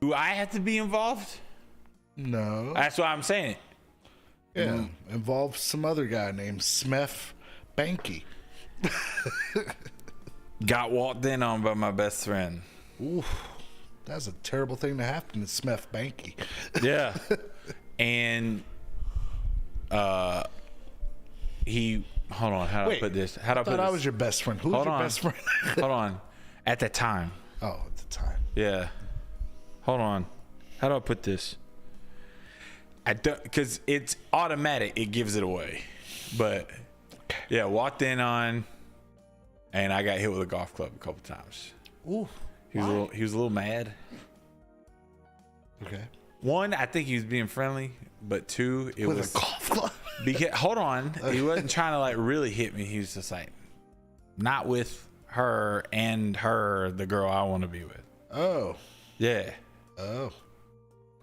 Do I have to be involved? No. That's why I'm saying it. Yeah. Involve some other guy named SPMFK. Got walked in on by my best friend. Oof. That's a terrible thing to happen to SPMFK. Yeah. And he, hold on, how do I put this? How do I put this? I was your best friend. Who was your best friend? Hold on. At the time. Oh, at the time. Yeah. Hold on. How do I put this? I don't, because it's automatic. It gives it away. But yeah, walked in on, and I got hit with a golf club a couple times. Ooh. He was a little mad. Okay. One, I think he was being friendly, but two, it with was a golf club. Because, hold on, he wasn't trying to like really hit me. He was just like, not with her and her, the girl I want to be with. Oh. Yeah. Oh.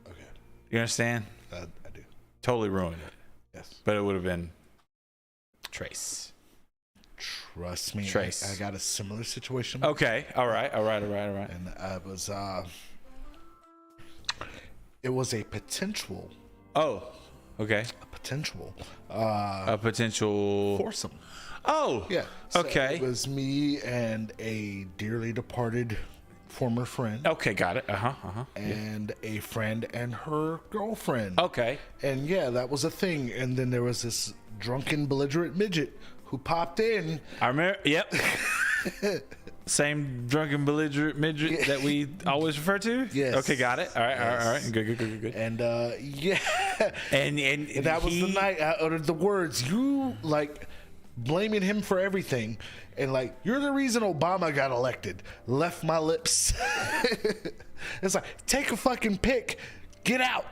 Okay. You understand? I do. Totally ruined it. Yes. But it would have been Trace. Trust me. Trace. I got a similar situation. Okay. All right. And I was it was a potential. Oh. Okay. A potential foursome. Oh. Yeah. So okay. It was me and a dearly departed former friend. Okay, got it. And a friend and her girlfriend. Okay. And yeah, that was a thing. And then there was this drunken, belligerent midget who popped in. I remember. Yep. Same drunken, belligerent midget that we always refer to. Yes. Okay, got it. All right. Yes. All right. Good. And yeah. And that was the night I uttered the words. You like blaming him for everything. And like, you're the reason Obama got elected. Left my lips. It's like, take a fucking pick. Get out.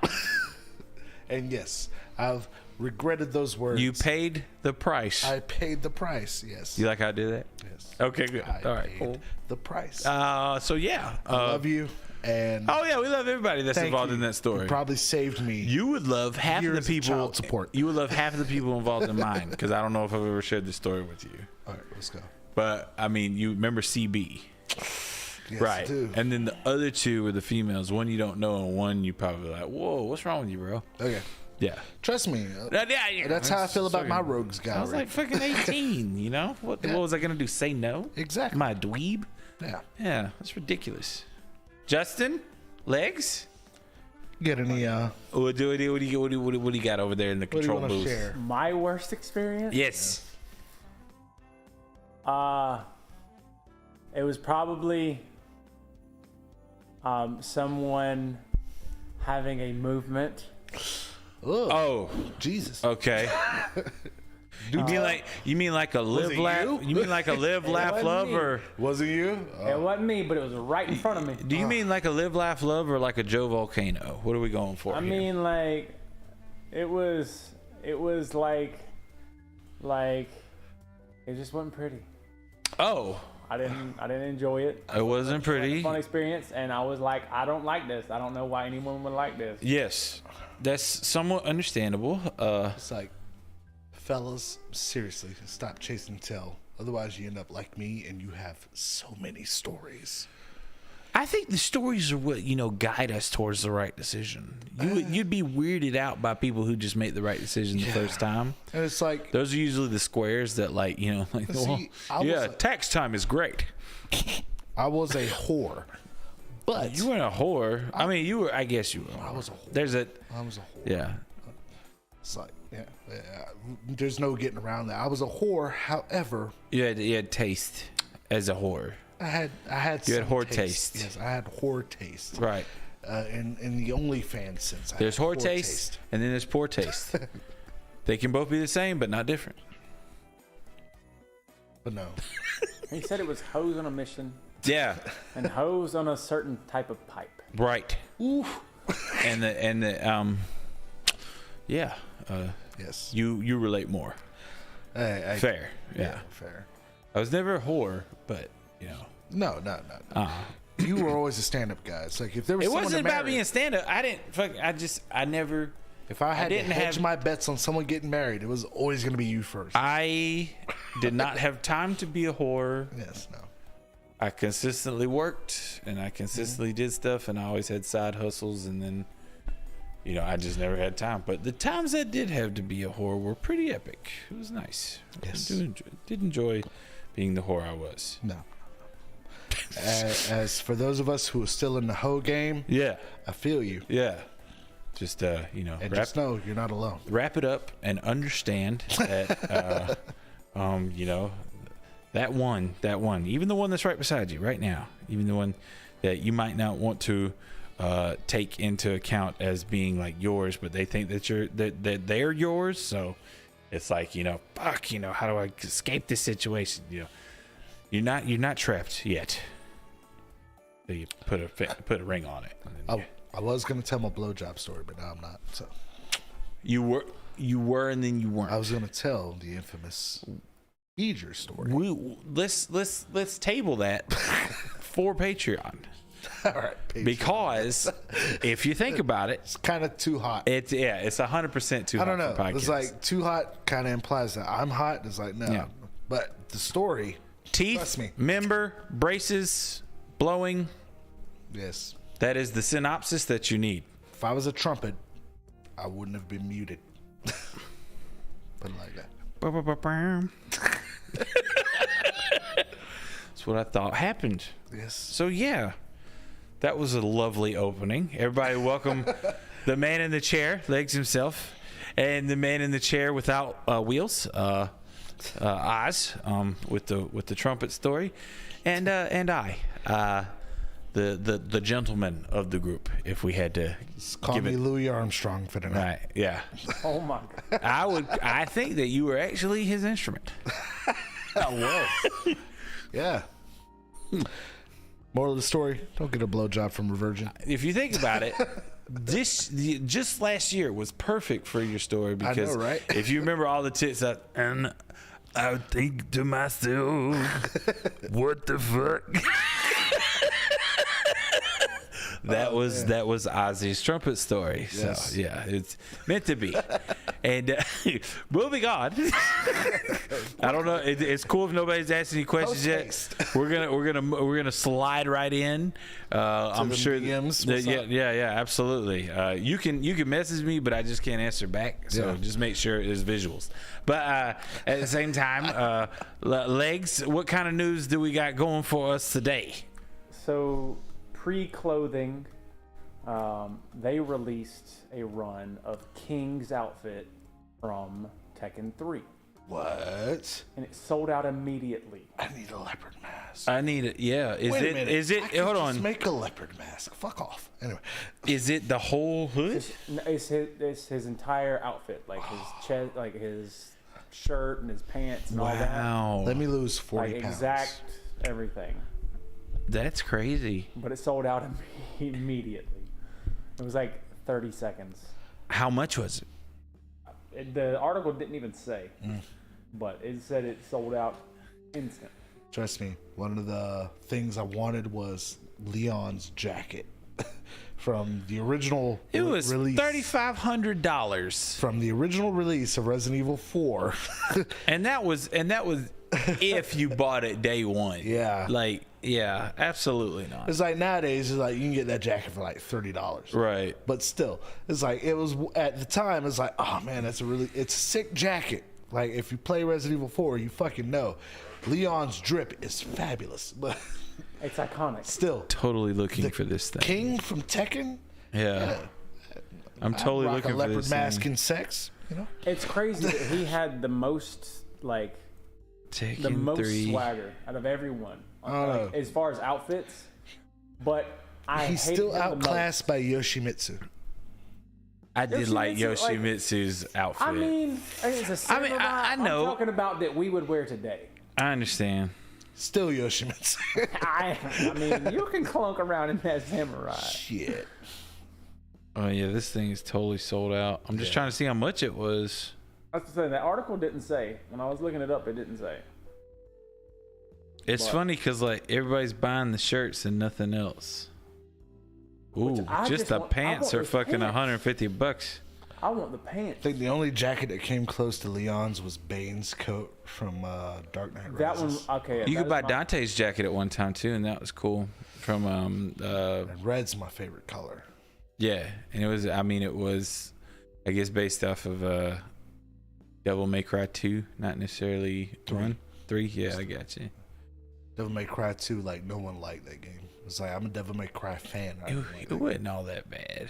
And yes, I've regretted those words. You paid the price. I paid the price, yes. You like how I do that? Yes. Okay, good. All right, paid cool. the price. So yeah. I love you. And oh yeah, we love everybody that's involved in that story. You probably saved me. You would love half of the people. Child support. You would love half of the people involved in mine, because I don't know if I've ever shared this story with you. All right, let's go. But I mean, you remember CB, yes, right? I do. And then the other two were the females. One you don't know, and one you probably like, whoa, what's wrong with you, bro? Okay. Yeah. Trust me. Yeah. That's how I feel about my rogues guy. I was like fucking 18, you know? What was I going to do? Say no? Exactly. Am I a dweeb? Yeah. Yeah, that's ridiculous. Justin? Legs? Get any What do you got over there in the control booth? Share? My worst experience? Yes. It was probably someone having a movement. Oh, Jesus. okay. You mean like a live laugh? You mean like a live laugh love, me. or Was it you? It wasn't me, but it was right in front of me. do you mean like a live laugh love, or like a Joe Volcano? What are we going for? I here? mean, like, it was like, it just wasn't pretty. Oh, I didn't enjoy it. it wasn't pretty. Fun experience, and I was like, I don't like this. I don't know why anyone would like this. Yes, that's somewhat understandable. It's like, fellas, seriously, stop chasing tail. Otherwise, you end up like me, and you have so many stories. I think the stories are what guide us towards the right decision. You'd be weirded out by people who just make the right decision the first time. And it's like, Those are usually the squares that See, I was tax time is great. I was a whore, but You weren't a whore. I mean, you were. I guess you were. I was a whore. There's a I was a whore. yeah. It's like, yeah, there's no getting around that. I was a whore. However, You had taste as a whore. I had You some had whore taste. Yes, I had whore taste. Right. In the OnlyFans sense. There's whore taste, and then there's poor taste. They can both be the same, but not different. But no. He said it was hose on a mission Yeah. and hose on a certain type of pipe. Right. Ooh. And the yeah. Yes. You relate more. Fair. Yeah. Fair. I was never a whore, but No. You were always a stand-up guy. It's like if there was It someone wasn't to about marry, being stand-up. I never. if I had to didn't hedge have- my bets on someone getting married, it was always going to be you first. I did not have time to be a whore. Yes. No. I consistently worked and I consistently did stuff, and I always had side hustles, and then, you know, I just never had time. But the times that did have to be a whore were pretty epic. It was nice. Yes. I did enjoy being the whore I was. No. As for those of us who are still in the hoe game, Yeah. I feel you. Yeah. Just, you know, And just know you're not alone. wrap it up and understand that, you know, that one, even the one that's right beside you right now, even the one that you might not want to take into account as being like yours, but they think that they're yours. So it's like, you know, fuck, you know, how do I escape this situation? You know, you're not trapped yet. So you put a ring on it. And then, I was gonna tell my blowjob story, but now I'm not. So you were, and then you weren't. I was gonna tell the infamous Eager story. Let's table that for Patreon. All right, Patreon. Because if you think about it, It's kind of too hot. it's 100% too I hot don't know. for podcasts. It's like too hot kind of implies that I'm hot. It's like, no. Yeah. But the story, teeth, trust me. member, braces, blowing. yes. That is the synopsis that you need. If I was a trumpet, I wouldn't have been muted. Put it like that. That's what I thought happened. Yes. So yeah, that was a lovely opening. Everybody welcome the man in the chair, Legs himself, and the man in the chair without wheels, Oz, with the trumpet story, and I, the gentleman of the group, if we had to Call give me it. Louis Armstrong for the night. Right, yeah. Oh my God. I think that you were actually his instrument. I was. Yeah. Moral of the story: don't get a blowjob from a virgin. If you think about it, just last year was perfect for your story, because know, right? if you remember all the tits that, and I would think to myself, what the fuck? That was Ozzy's trumpet story. Yes. So yeah, it's meant to be. And moving on. I don't know. It's cool if nobody's asking any questions Post-haste. yet. We're gonna slide right in. I'm the sure. DMs, what's up? Yeah, absolutely. You can message me, but I just can't answer back. So Yeah. just make sure there's visuals. But at the same time, Legs, what kind of news do we got going for us today? So, pre-clothing, they released a run of King's outfit from Tekken 3. What? And it sold out immediately. I need a leopard mask. I need it. Yeah. Wait a minute. Is it? I could Hold just on. make a leopard mask. Fuck off. Anyway. Is it the whole hood? It's his entire outfit, like his chest, like his shirt and his pants and all that. Wow. Let me lose 40 Like pounds. exact everything. That's crazy. But it sold out immediately. It was like 30 seconds. How much was it? The article didn't even say, but it said it sold out instant. Trust me, one of the things I wanted was Leon's jacket from the original It was release. $3,500, From the original release of Resident Evil 4. and that was if you bought it day one. Yeah. Like, yeah, absolutely not. It's like nowadays, it's like you can get that jacket for like $30. Right. But still, it's like it was at the time. It's like, oh man, it's a sick jacket. Like if you play Resident Evil 4, you fucking know Leon's drip is fabulous. But It's iconic. still, Totally looking for this thing. King from Tekken. Yeah. I'm totally rock looking a for leopard this mask thing. and sex. You know, It's crazy that he had the most, like, Tekken the most 3. swagger out of everyone. Oh. Like, as far as outfits. But I he's hated still him the outclassed by Yoshimitsu. I did like Yoshimitsu, like- Yoshimitsu's outfit. I mean, it's a samurai. I know. I'm talking about that we would wear today. I understand. Still Yoshimitsu. I mean, you can clunk around in that samurai. Shit. Oh yeah, this thing is totally sold out. I'm just trying to see how much it was. That's what I'm saying. That article didn't say. When I was looking it up, it didn't say. It's What? funny because like everybody's buying the shirts and nothing else. Ooh, I just just the want- I pants want are those fucking pants. $150. I want the pants. I think the only jacket that came close to Leon's was Bane's coat from Dark Knight Rises. That one, okay. You could buy Dante's jacket at one time too, and that was cool. From And red's my favorite color. yeah, and it was. I mean, it was, I guess, based off of Devil May Cry 2, not necessarily 3. Yeah, I got you. Devil May Cry 2, like no one liked that game. It's like I'm a Devil May Cry fan. It wasn't all that bad.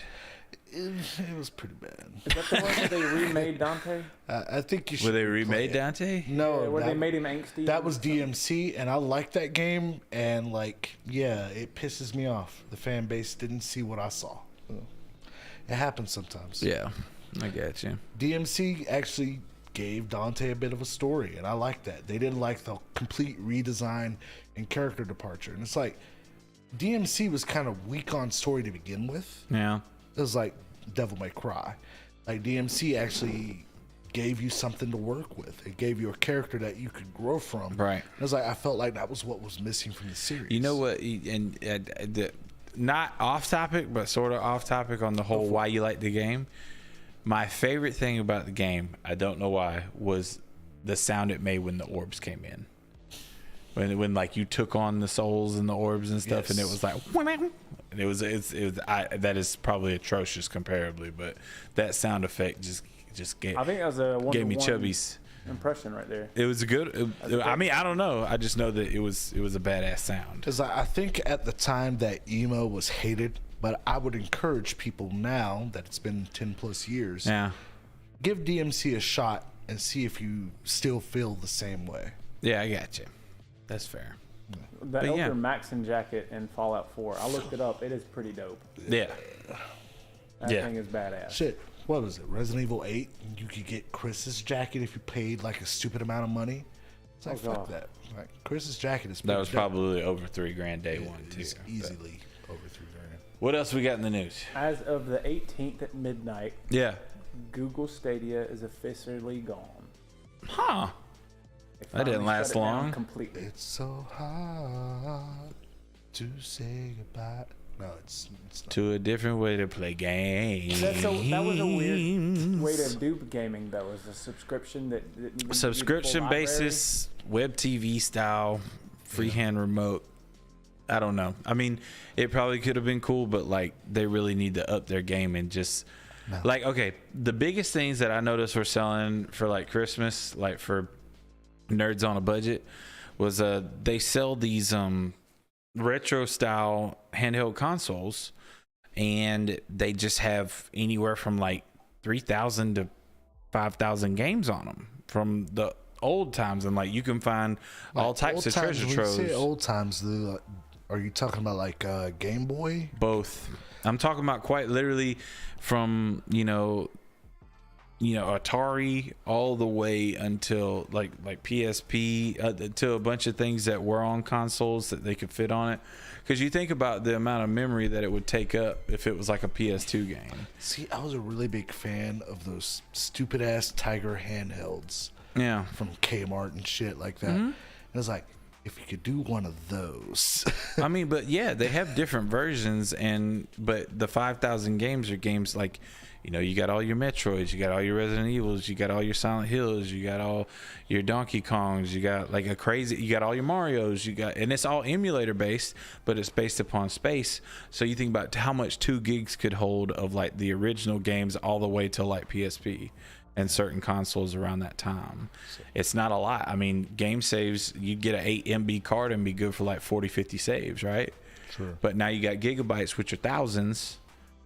It was pretty bad. Is that the one where they remade Dante? I think you should. Were they remade Dante? No, Yeah, where they made him angsty? That was DMC, and I like that game. And like, yeah, it pisses me off. The fan base didn't see what I saw. It happens sometimes. Yeah, I got you. DMC actually gave Dante a bit of a story, and I like that. They didn't like the complete redesign and character departure. And it's like DMC was kind of weak on story to begin with. Yeah. It was like Devil May Cry. Like DMC actually gave you something to work with. It gave you a character that you could grow from. Right. It was like I felt like that was what was missing from the series. You know what? And not off topic, but sort of off topic on the whole why you like the game. My favorite thing about the game, I don't know why, was the sound it made when the orbs came in. When like you took on the souls and the orbs and stuff, Yes. and it was like, and it was that is probably atrocious comparably, but that sound effect just gave I think that was a gave me one-to-one chubbies. impression right there. It was a good. I mean, I don't know. I just know that it was a badass sound. Because I think at the time that emo was hated, but I would encourage people now that it's been 10 plus years, Yeah, give DMC a shot and see if you still feel the same way. yeah, I got you. That's fair. The But yeah. Elder Maxon jacket in Fallout 4, I looked it up. It is pretty dope. Yeah, That Yeah. thing is badass. Shit, what was it? Resident Evil 8? You could get Chris's jacket if you paid like a stupid amount of money. It's like, Oh, fuck God. that. Like, Chris's jacket is that was pretty dope. probably over $3,000 day one too. It's but- easily over $3,000. What else we got in the news? As of the 18th at midnight, Yeah. Google Stadia is officially gone. Huh. They That didn't finally last shut it down long. Completely. It's so hard to say goodbye. No, it's not. To a different way to play games. That was a weird way to do gaming, though. Is a subscription that you need Subscription the library. basis, web TV style, freehand remote. I don't know. I mean, it probably could have been cool, but like they really need to up their game and just like, okay, the biggest things that I noticed were selling for like Christmas, like for nerds on a budget, was they sell these retro style handheld consoles, and they just have anywhere from like 3,000 to 5,000 games on them from the old times, and like you can find all types of treasure When troves. you say old times, are you talking about like Game Boy? Both. I'm talking about quite literally from Atari all the way until like PSP, to a bunch of things that were on consoles that they could fit on it. Because you think about the amount of memory that it would take up if it was like a PS2 game. See, I was a really big fan of those stupid ass Tiger handhelds Yeah. from Kmart and shit like that. And it's like, if you could do one of those. I mean, but yeah, they have different versions, but the 5,000 games are games like, you got all your Metroids, you got all your Resident Evils, you got all your Silent Hills, you got all your Donkey Kongs, you got like you got all your Marios, and it's all emulator based, but it's based upon space. So you think about how much 2 gigs could hold of like the original games all the way to like PSP and certain consoles around that time. It's not a lot. I mean, game saves, you'd get an 8 MB card and be good for like 40, 50 saves, right? Sure. But now you got gigabytes, which are thousands.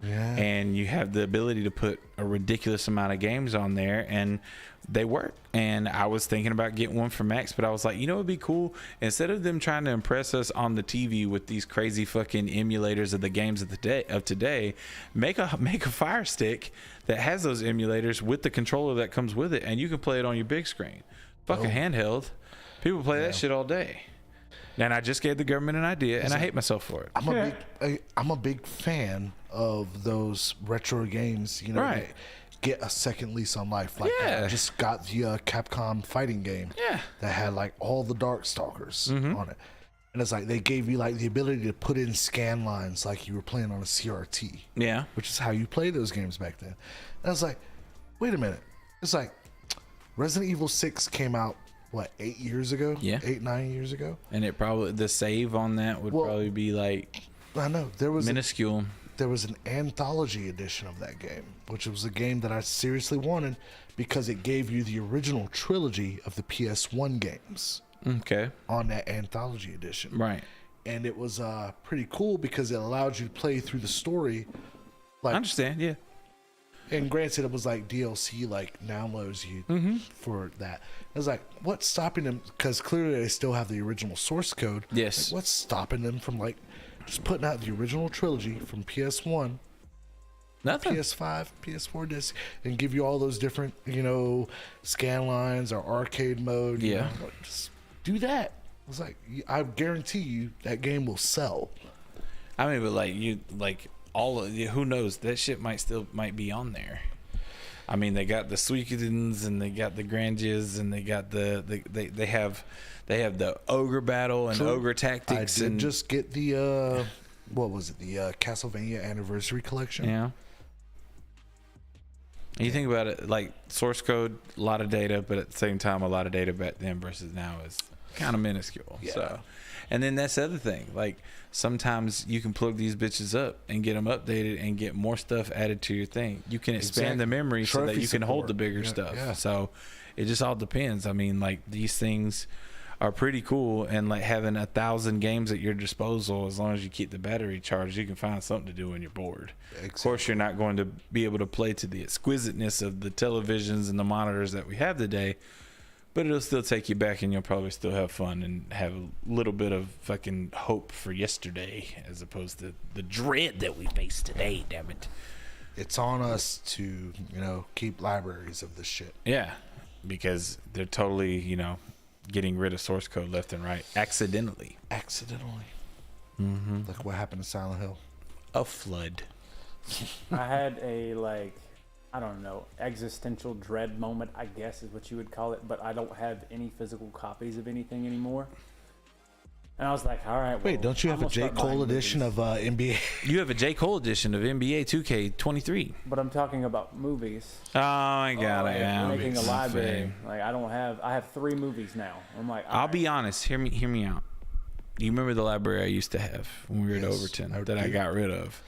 Yeah. And you have the ability to put a ridiculous amount of games on there, and they work. And I was thinking about getting one for Max, but I was like, it'd be cool, instead of them trying to impress us on the TV with these crazy fucking emulators of the games of today, make a Fire Stick that has those emulators with the controller that comes with it, and you can play it on your big screen. Fuck a handheld. People play that shit all day. And I just gave the government an idea, and I hate myself for it. I'm a big fan of those retro games. Right. Get a second lease on life. Like Yeah. I just got the Capcom fighting game. Yeah. That had like all the Darkstalkers on it, and it's like they gave you like the ability to put in scan lines like you were playing on a CRT. Yeah. Which is how you play those games back then. And I was like, wait a minute. It's like Resident Evil 6 came out, what, 8 years ago? Yeah. 8-9 years ago? And it probably, the save on that would probably be like I know. There was minuscule. there was an anthology edition of that game, which was a game that I seriously wanted because it gave you the original trilogy of the PS1 games Okay. on that anthology edition. Right. And it was pretty cool because it allowed you to play through the story. I understand. Yeah. And granted, it was like DLC, like downloads you for that. I was like, what's stopping them? Because clearly they still have the original source code. Yes. Like, what's stopping them from like just putting out the original trilogy from PS1, Nothing. PS5, PS4 disc, and give you all those different, scan lines or arcade mode? Yeah. Just do that. I was like, I guarantee you that game will sell. I mean, but all of who knows, that shit might be on there. I mean, they got the Suikoden's and they got the Granges and they got they have the ogre battle and True. ogre tactics. I did and just get the what was it? The Castlevania Anniversary Collection. yeah. And you think about it, like source code, a lot of data, but at the same time, a lot of data back then versus now is kind of minuscule. Yeah. So, and then that's the other thing. Like sometimes you can plug these bitches up and get them updated and get more stuff added to your thing. You can expand the memory so that Trophy you can hold support. the bigger Yeah, stuff. yeah. So it just all depends. I mean, like these things are pretty cool, and like having 1,000 games at your disposal, as long as you keep the battery charged, you can find something to do when you're bored. Of course, you're not going to be able to play to the exquisiteness of the televisions and the monitors that we have today, but it'll still take you back, and you'll probably still have fun and have a little bit of fucking hope for yesterday as opposed to the dread that we face today. Damn it. It's on us to, keep libraries of this shit. Yeah, because they're totally, getting rid of source code left and right accidentally. Accidentally. Mm-hmm. Like what happened to Silent Hill. A flood. I had a I don't know, existential dread moment, I guess is what you would call it, but I don't have any physical copies of anything anymore. And I was like, all right, Wait, don't you have a J. Cole edition of NBA? You have a J. Cole edition of NBA 2K23. But I'm talking about movies. Oh my god, Like, I am making a library. Like I have 3 movies now. I'm like, I'll be honest. Hear me out. You remember the library I used to have when we were at Yes, Overton I that I do. got rid of?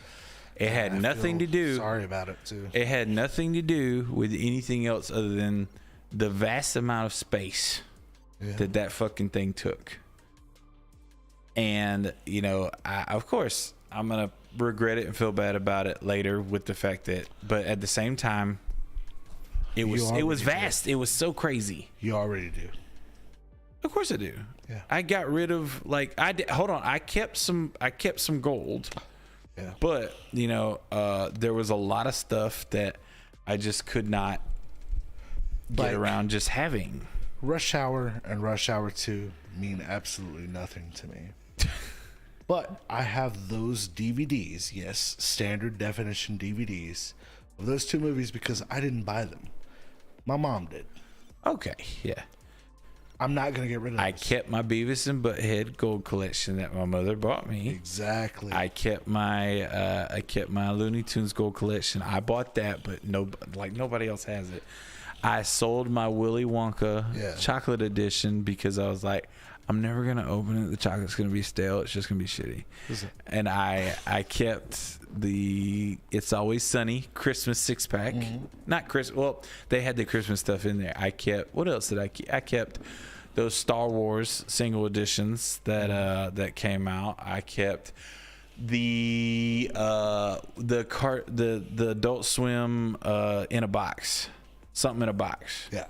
It had I nothing to feel do. Sorry about it too. It had nothing to do with anything else other than the vast amount of space Yeah. that fucking thing took. And of course, I'm gonna regret it and feel bad about it later with the fact that, but at the same time, it was already vast. do. It was so crazy. You already do. Of course I do. Yeah. I got rid of hold on. I kept some gold, Yeah. but there was a lot of stuff that I just could not get Like- around just having. Rush Hour and Rush Hour 2 mean absolutely nothing to me. But I have those DVDs, yes, standard definition DVDs of those 2 movies because I didn't buy them. My mom did. Okay, yeah. I'm not going to get rid of those. I kept my Beavis and Butthead gold collection that my mother bought me. Exactly. I kept my Looney Tunes gold collection. I bought that, but nobody else has it. I sold my Willy Wonka chocolate edition because I was like, I'm never gonna open it. The chocolate's gonna be stale. It's just gonna be shitty. And I kept the It's Always Sunny Christmas 6-pack. Not Christmas. Well, they had the Christmas stuff in there. I kept. What else did I keep? I kept those Star Wars single editions that came out. I kept the Adult Swim in a box. Something in a box. Yeah.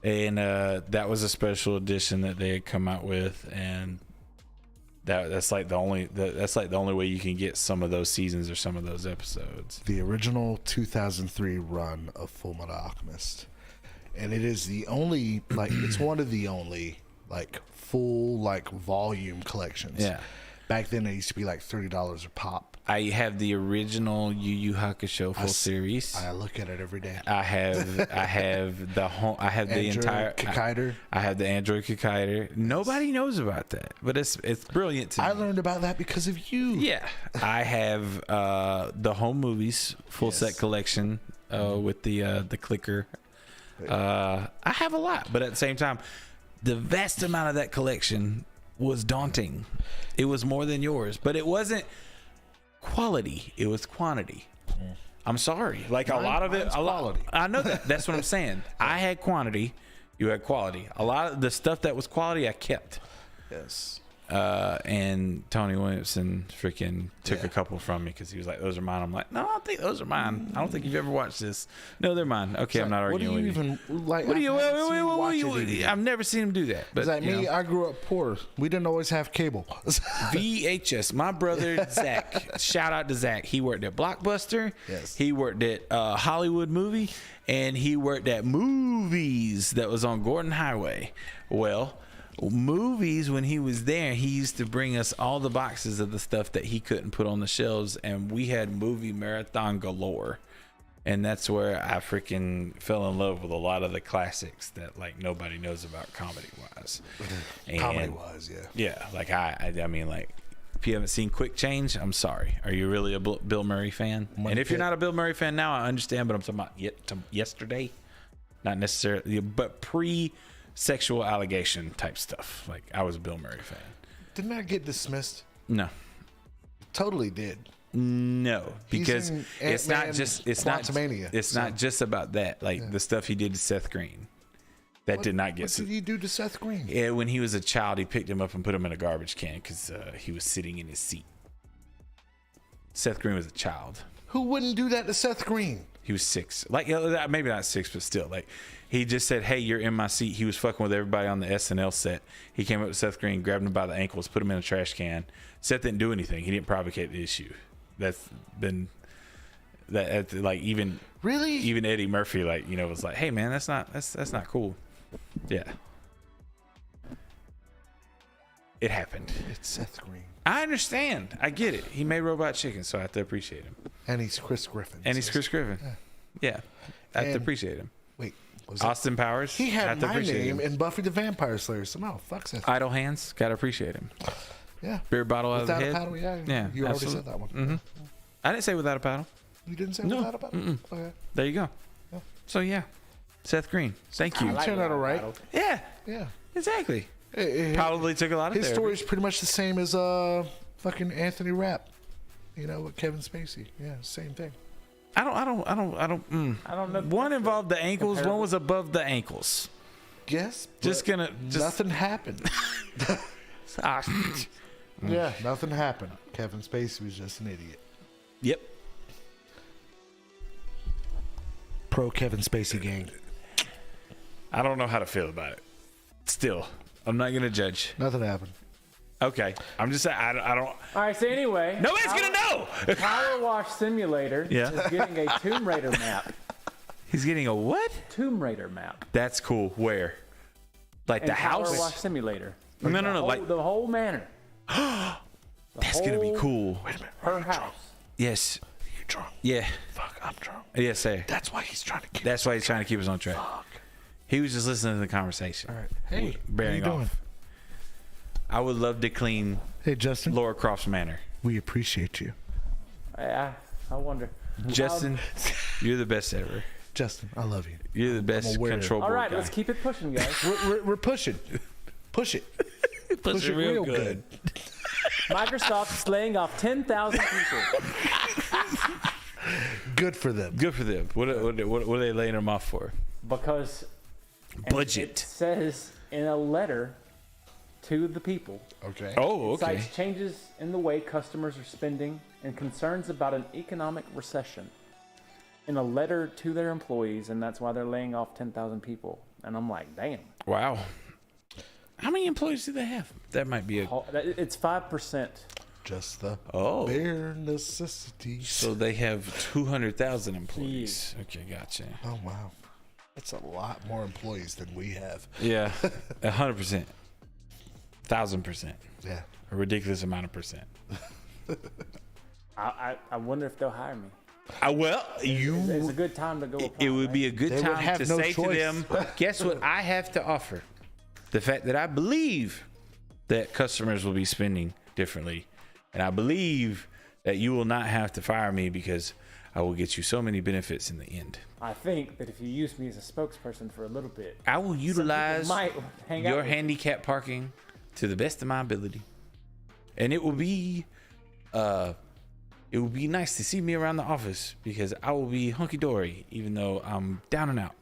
And that was a special edition that they had come out with, and that's like the only way you can get some of those seasons or some of those episodes. The original 2003 run of Full Metal Alchemist. And it is the only, it's one of the only, full, volume collections. Yeah. Back then, it used to be $30 a pop. I have the original Yu Yu Hakusho full series. I look at it every day. I have the entire Kikaider. I have the Android Kikaider. Nobody knows about that, but it's brilliant to me. I learned about that because of you. Yeah, I have the home movies full set collection. with the clicker. I have a lot, but at the same time, the vast amount of that collection was daunting. It was more than yours, but it wasn't quality. It was quantity. I'm sorry. Like a lot of it, quality. I know that. That's what I'm saying. I had quantity. You had quality. A lot of the stuff that was quality, I kept. Yes. And Tony Williamson freaking took a couple from me because he was like, "Those are mine." I'm like, "No, I don't think those are mine. I don't think you've ever watched this. No, they're mine." Okay, I'm not arguing with you. What do you even like? I've never seen him do that. But like me, I grew up poor. We didn't always have cable. VHS. My brother Zach. Shout out to Zach. He worked at Blockbuster. Yes. He worked at Hollywood Movie, and he worked at Movies that was on Gordon Highway. Well, Movies, when he was there, he used to bring us all the boxes of the stuff that he couldn't put on the shelves, and we had movie marathon galore. And that's where I freaking fell in love with a lot of the classics that like nobody knows about comedy wise. Yeah, like I mean, like if you haven't seen Quick Change, I'm sorry. Are you really a Bill Murray fan? And if you're not a Bill Murray fan now, I understand, but I'm talking about yesterday, not necessarily, but sexual allegation type stuff. Like I was a Bill Murray fan. Didn't that get dismissed? No. Totally did. No, because it's not just about that. Like the stuff he did to Seth Green. What did he do to Seth Green? Yeah, when he was a child, he picked him up and put him in a garbage can because he was sitting in his seat. Seth Green was a child. Who wouldn't do that to Seth Green? He was 6. Like maybe not 6, but still, like he just said, "Hey, you're in my seat." He was fucking with everybody on the SNL set. He came up to Seth Green, grabbed him by the ankles, put him in a trash can. Seth didn't do anything. He didn't provocate the issue. That's been that like even Eddie Murphy was like, "Hey man, that's not cool." Yeah, it happened. It's Seth Green. I understand. I get it. He made Robot Chicken, so I have to appreciate him. And he's Chris Griffin. Yeah, I have to appreciate him. Wait, Austin Powers. He had my name in Buffy the Vampire Slayer somehow. Fuck Seth. Idle Hands. Gotta appreciate him. Yeah. Beer bottle out of the head. Without a paddle, yeah. You already said that one. Mm-hmm. I didn't say without a paddle. You didn't say without a paddle? Mm-mm. Okay. There you go. Yeah. So yeah, Seth Green. Thank you. You turned out all right. Yeah. Yeah. Exactly. Probably took a lot of his story is pretty much the same as fucking Anthony Rapp. With Kevin Spacey. Yeah, same thing. I don't know. One involved the ankles. One was above the ankles. Yes. Nothing happened. Yeah, nothing happened. Kevin Spacey was just an idiot. Yep. Pro Kevin Spacey gang. I don't know how to feel about it. Still, I'm not gonna judge. Nothing happened. Okay, I'm just saying I don't. All right. So anyway, nobody's gonna know. Power Wash Simulator is getting a Tomb Raider map. He's getting a what? Tomb Raider map. That's cool. Where? Like the house? Power Wash Simulator. No. Like the whole manor. That's gonna be cool. Wait a minute. Her house. Yes. You drunk? Yeah. Fuck, I'm drunk. Yes, sir. That's why he's trying to keep. That's why he's trying to keep us on track. Fuck. He was just listening to the conversation. All right. Hey, bearing how you doing? off. I would love to clean. Hey, Justin. Laura Croft's manor. We appreciate you. Yeah. I wonder. Justin, you're the best ever. Justin, I love you. You're the best control board All right, guy. let's keep it pushing, guys. We're pushing. Push it. Push it real good. Microsoft is laying off 10,000 people. Good for them. Good for them. What are they laying them off for? Because budget. It says in a letter to the people. Okay. Oh, okay. It cites changes in the way customers are spending and concerns about an economic recession in a letter to their employees, and that's why they're laying off 10,000 people. And I'm like, damn. Wow. How many employees do they have? That might be It's 5%. Just the bare necessities. So they have 200,000 employees. Yeah. Okay, gotcha. Oh, wow. That's a lot more employees than we have. Yeah, 100%. 1,000%. Yeah. A ridiculous amount of percent. I wonder if they'll hire me. It's a good time to go. It would be a good time to say to them, guess what I have to offer? The fact that I believe that customers will be spending differently. And I believe that you will not have to fire me because I will get you so many benefits in the end. I think that if you use me as a spokesperson for a little bit, I will utilize might hang out your with handicap parking to the best of my ability, and it will be nice to see me around the office because I will be hunky dory, even though I'm down and out.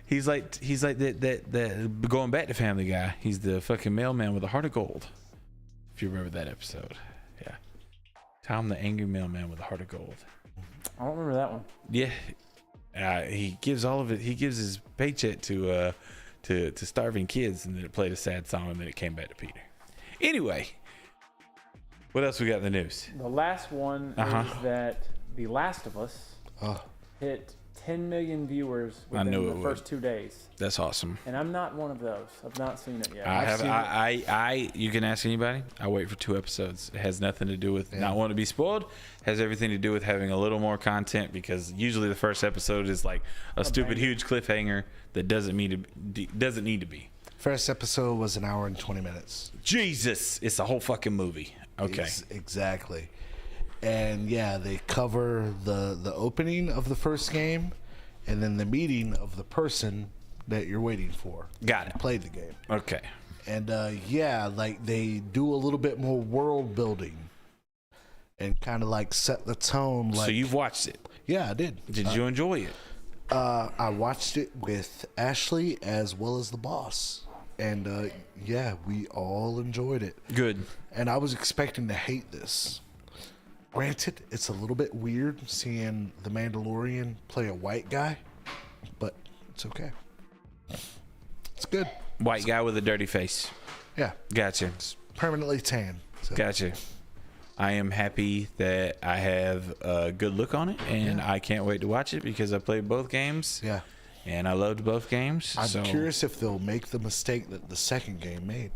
He's like that going back to Family Guy. He's the fucking mailman with a heart of gold. If you remember that episode, yeah. Tom the angry mailman with a heart of gold. I don't remember that one. Yeah, he gives all of it. He gives his paycheck to starving kids, and then it played a sad song, and then it came back to Peter. Anyway, what else we got in the news? The last one is that The Last of Us hit 10 million viewers within the first 2 days. That's awesome. And I'm not one of those. I've not seen it yet. You can ask anybody. I wait for 2 episodes. It has nothing to do with not wanting to be spoiled. It has everything to do with having a little more content, because usually the first episode is like a stupid huge cliffhanger that doesn't need to be. First episode was an hour and 20 minutes. Jesus, it's a whole fucking movie. Okay. Exactly. And yeah, they cover the opening of the first game and then the meeting of the person that you're waiting for. Got it. Played the game. Okay. And yeah, like they do a little bit more world building and kind of like set the tone. Like, so you've watched it? Yeah, I did. Did you enjoy it? I watched it with Ashley as well as the boss. And yeah, we all enjoyed it. Good. And I was expecting to hate this. Granted, it's a little bit weird seeing the Mandalorian play a white guy, but it's okay. It's good. White guy with a dirty face. Yeah. Gotcha. It's permanently tan. So. Gotcha. I am happy that I have a good look on it, and I can't wait to watch it because I played both games. Yeah. And I loved both games. I'm curious if they'll make the mistake that the second game made.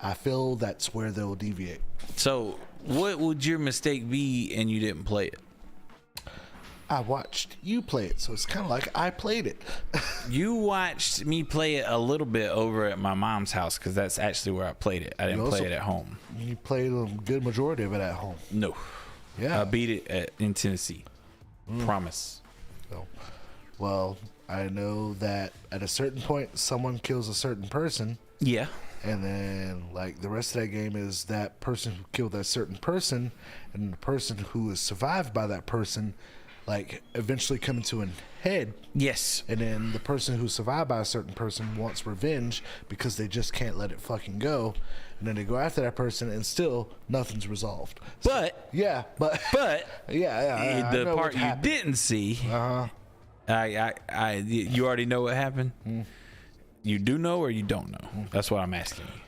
I feel that's where they'll deviate. So, what would your mistake be and you didn't play it? I watched you play it, so it's kind of like I played it. You watched me play it a little bit over at my mom's house because that's actually where I played it. I didn't play it at home. You played a good majority of it at home. No. Yeah. I beat it in Tennessee. Promise. So, well, I know that at a certain point, someone kills a certain person. Yeah. And then, like, the rest of that game is that person who killed that certain person and the person who is survived by that person, like, eventually coming to an head. Yes. And then the person who survived by a certain person wants revenge because they just can't let it fucking go. And then they go after that person and still nothing's resolved. But. Yeah, but. Yeah. The part you didn't see. You already know what happened? You do know or you don't know? That's what I'm asking you.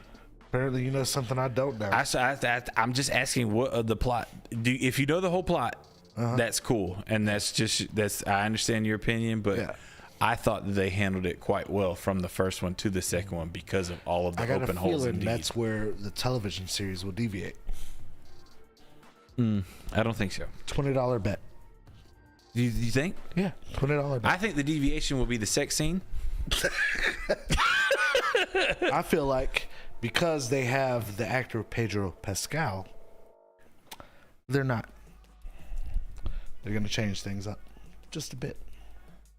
Apparently you know something I don't know. I'm just asking what the plot. If you know the whole plot, that's cool. And I understand your opinion, but I thought that they handled it quite well from the first one to the second one because of all of the open holes. Indeed. That's where the television series will deviate. I don't think so. $20 bet. You think? Yeah, $20 bet. I think the deviation will be the sex scene. I feel like because they have the actor Pedro Pascal, they're not. They're going to change things up just a bit.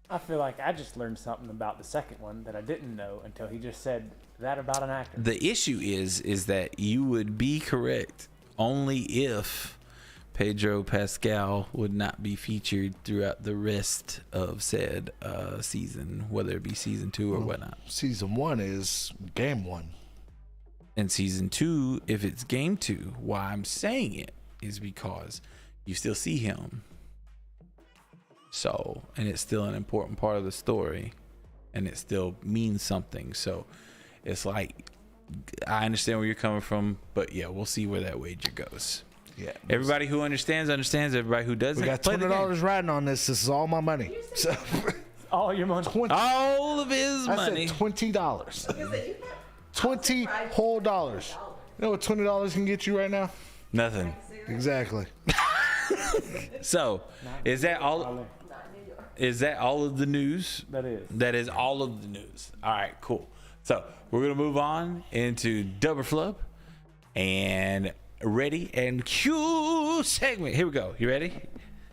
I feel like I just learned something about the second one that I didn't know until he just said that about an actor. The issue is that you would be correct only if Pedro Pascal would not be featured throughout the rest of said season, whether it be season 2 or whatnot. Season 1 is game 1. And season 2, if it's game 2, why I'm saying it is because you still see him. So, and it's still an important part of the story, and it still means something. So, it's like, I understand where you're coming from, but yeah, we'll see where that wager goes. Yeah. Everybody who understands. Everybody who doesn't. We got $20 riding on this. This is all my money. So, all your money. All of his money. I said $20. 20 whole dollars. You know what $20 can get you right now? Nothing. Exactly. So, is that all? Is that all of the news? That is. That is all of the news. All right, cool. So we're gonna move on into Double Flub, and ready and cue segment. Here we go. You ready?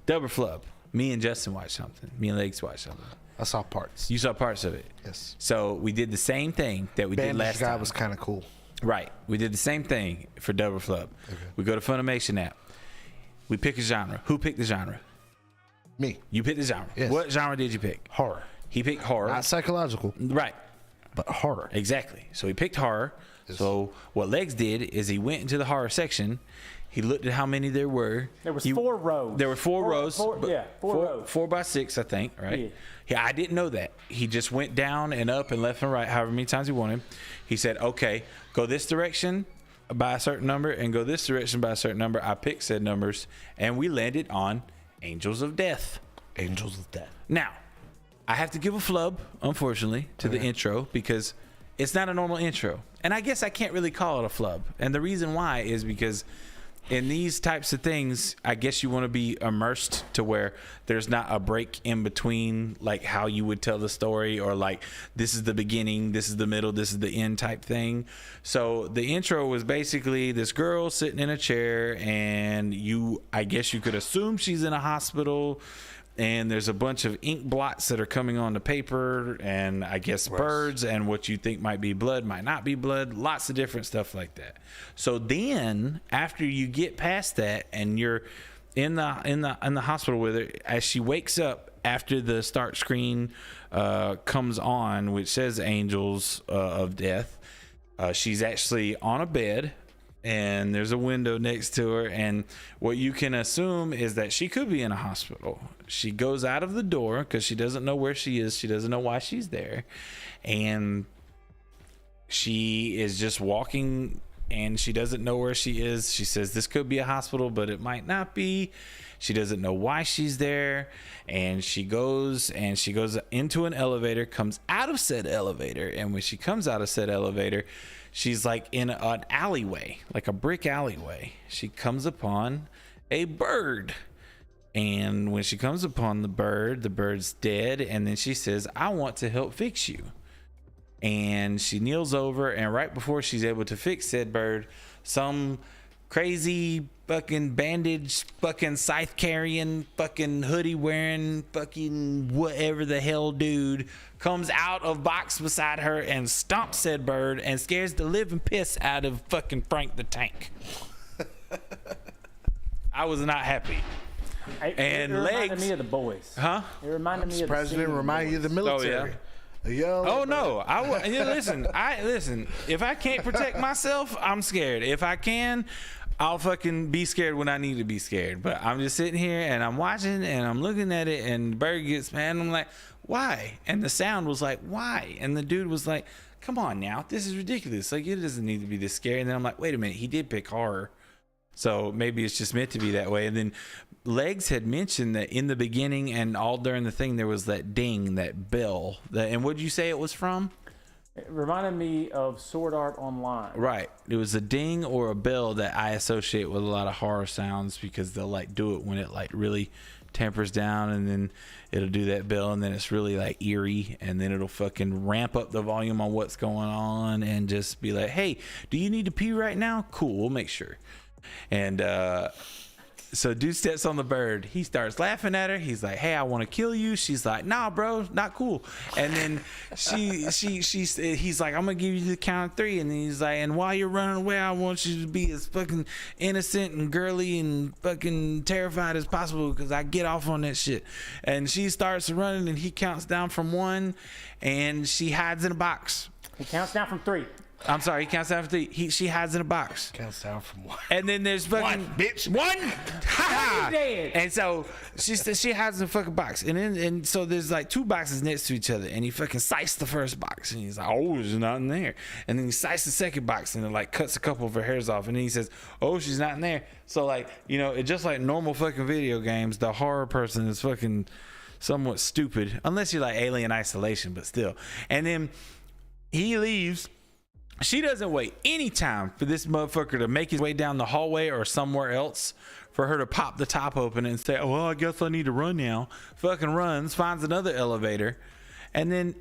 Double flub. Me and Justin watched something. Me and Legs watched something. I saw parts. You saw parts of it. Yes. So we did the same thing that we did last guy time. was kind of cool. Right. We did the same thing for Double Flub. Okay. We go to Funimation app. We pick a genre. Who picked the genre? Me. You picked the genre. Yes. What genre did you pick? Horror. He picked horror. Not psychological. Right. But horror. Exactly. So he picked horror. Yes. So what Legs did is he went into the horror section. He looked at how many there were. There was 4 rows. There were 4 rows. Four rows. 4 by 6, I think, right? Yeah, I didn't know that. He just went down and up and left and right, however many times he wanted. He said, okay, go this direction by a certain number and go this direction by a certain number. I picked said numbers, and we landed on Angels of Death. Angels of Death. Now, I have to give a flub, unfortunately, to the intro because it's not a normal intro. And I guess I can't really call it a flub. And the reason why is because in these types of things, I guess you want to be immersed to where there's not a break in between, like how you would tell the story, or like this is the beginning, this is the middle, this is the end type thing. So the intro was basically this girl sitting in a chair, and I guess you could assume she's in a hospital, and there's a bunch of ink blots that are coming on the paper, and I guess birds, and what you think might be blood might not be blood, lots of different stuff like that. So then after you get past that and you're in the hospital with her, as she wakes up after the start screen comes on, which says Angels of Death, she's actually on a bed, and there's a window next to her, and what you can assume is that she could be in a hospital. She goes out of the door because she doesn't know where she is. She doesn't know why she's there, and she is just walking, and she doesn't know where she is. She says this could be a hospital, but it might not be. She doesn't know why she's there, and she goes into an elevator, comes out of said elevator, and when she comes out of said elevator, she's like in an alleyway, like a brick alleyway. She comes upon a bird. And when she comes upon the bird's dead. And then she says, I want to help fix you. And she kneels over, and right before she's able to fix said bird, some crazy fucking bandage, fucking scythe carrying, fucking hoodie wearing, fucking whatever the hell dude comes out of box beside her and stomps said bird and scares the living piss out of fucking Frank the Tank. I was not happy. And it Legs reminded me of the boys. Huh? It reminded me of the President scene remind you of the military. Oh no! Listen. If I can't protect myself, I'm scared. If I can, I'll fucking be scared when I need to be scared. But I'm just sitting here and I'm watching and I'm looking at it, and the bird gets mad. And I'm like, why? And the sound was like, why? And the dude was like, come on now, this is ridiculous. Like, it doesn't need to be this scary. And then I'm like, wait a minute, he did pick horror, so maybe it's just meant to be that way. And then Legs had mentioned that in the beginning and all during the thing there was that ding, that bell. And what did you say it was from? It reminded me of Sword Art Online. Right. It was a ding or a bell that I associate with a lot of horror sounds, because they'll like do it when it like really tempers down, and then it'll do that bell, and then it's really like eerie, and then it'll fucking ramp up the volume on what's going on and just be like, hey, do you need to pee right now? Cool, we'll make sure. And so dude steps on the bird. He starts laughing at her. He's like, hey, I want to kill you. She's like, nah, bro, not cool. And then he's like, I'm going to give you the count of 3. And then he's like, and while you're running away, I want you to be as fucking innocent and girly and fucking terrified as possible, because I get off on that shit. And she starts running, and he counts down from 1, and she hides in a box. He counts down from 3. I'm sorry, he counts down from 3. She hides in a box. Counts down from 1. And then there's fucking 1, bitch. 1. Ha! Dead. And so she hides in a fucking box. And so there's like 2 boxes next to each other. And he fucking sliced the first box. And he's like, oh, there's nothing there. And then he sliced the second box, and it like cuts a couple of her hairs off. And then he says, oh, she's not in there. So like, you know, it just like normal fucking video games, the horror person is fucking somewhat stupid. Unless you're like Alien Isolation, but still. And then he leaves. She doesn't wait any time for this motherfucker to make his way down the hallway or somewhere else for her to pop the top open and say, oh, well, I guess I need to run now. Fucking runs, finds another elevator, and then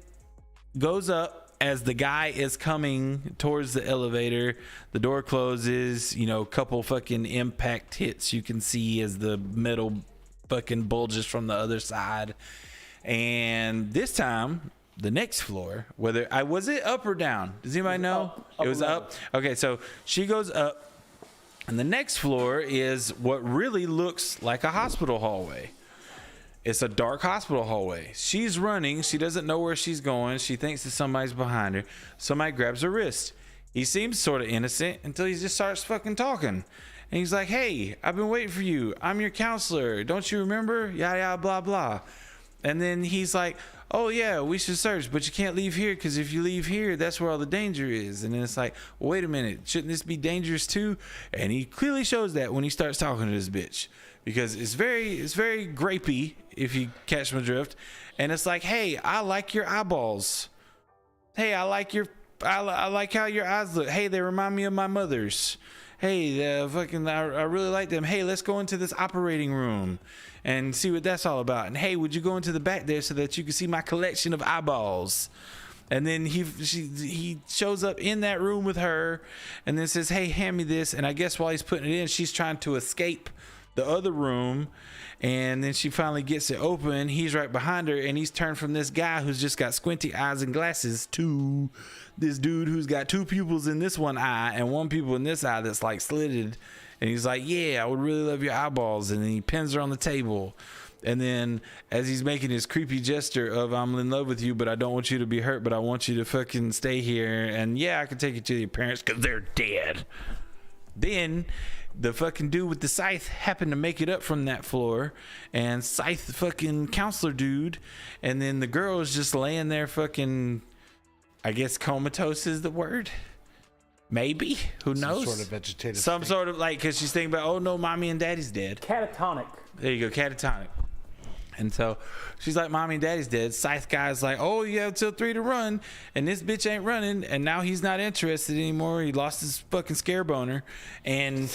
goes up, as the guy is coming towards the elevator, the door closes, you know, couple fucking impact hits you can see as the metal fucking bulges from the other side. And this time, the next floor, whether was it up or down? Does anybody know? It was up. Okay, so she goes up, and the next floor is what really looks like a hospital hallway. It's a dark hospital hallway. She's running. She doesn't know where she's going. She thinks that somebody's behind her. Somebody grabs her wrist. He seems sort of innocent until he just starts fucking talking. And he's like, hey, I've been waiting for you. I'm your counselor. Don't you remember? Yada, yada, blah, blah. And then he's like, oh, yeah, we should search, but you can't leave here because if you leave here, that's where all the danger is. And then it's like, well, wait a minute. Shouldn't this be dangerous too? And he clearly shows that when he starts talking to this bitch. Because it's very grapey, if you catch my drift. And it's like, hey, I like your eyeballs. Hey, I like how your eyes look. Hey, they remind me of my mother's. Hey, I really like them. Hey, let's go into this operating room and see what that's all about. And hey, would you go into the back there so that you can see my collection of eyeballs? And then he shows up in that room with her and then says, hey, hand me this. And I guess while he's putting it in, she's trying to escape the other room, and then she finally gets it open. He's right behind her, and he's turned from this guy who's just got squinty eyes and glasses to this dude who's got two pupils in this one eye and one pupil in this eye that's like slitted. And he's like, yeah, I would really love your eyeballs. And then he pins her on the table. And then as he's making his creepy gesture of I'm in love with you, but I don't want you to be hurt, but I want you to fucking stay here. And yeah, I can take you to your parents because they're dead. Then the fucking dude with the scythe happened to make it up from that floor and scythe the fucking counselor dude. And then the girl is just laying there fucking, I guess comatose is the word. Maybe. Who knows? Some sort of vegetative Some state. sort of like, because she's thinking about, oh no, mommy and daddy's dead. Catatonic. There you go, catatonic. And so she's like, mommy and daddy's dead. Scythe guy's like, oh, you have till 3 to run. And this bitch ain't running. And now he's not interested anymore. He lost his fucking scare boner. And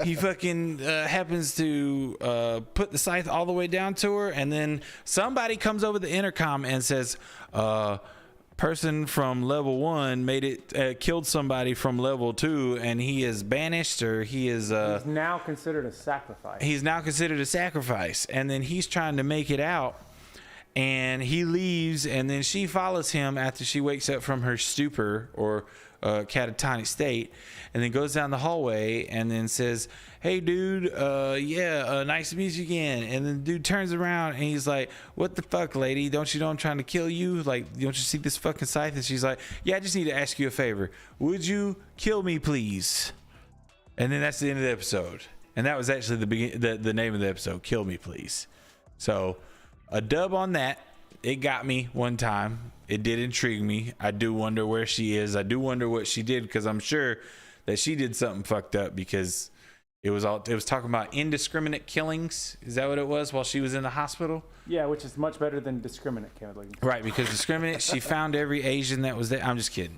he fucking happens to put the scythe all the way down to her. And then somebody comes over the intercom and says, person from level 1 made it killed somebody from level 2 and he is banished, or he is he's now considered a sacrifice. He's now considered a sacrifice. And then he's trying to make it out and he leaves, and then she follows him after she wakes up from her stupor or catatonic state, and then goes down the hallway and then says, hey dude, nice to meet you again. And then the dude turns around and he's like, what the fuck, lady, don't you know I'm trying to kill you? Like, don't you see this fucking scythe? And she's like, yeah, I just need to ask you a favor. Would you kill me, please? And then that's the end of the episode. And that was actually the name of the episode, Kill Me Please. So a dub on that. It got me one time. It did intrigue me. I do wonder where she is. I do wonder what she did, because I'm sure that she did something fucked up, because it was talking about indiscriminate killings. Is that what it was while she was in the hospital? Yeah, which is much better than discriminate killing. Right, because discriminate, she found every Asian that was there. I'm just kidding.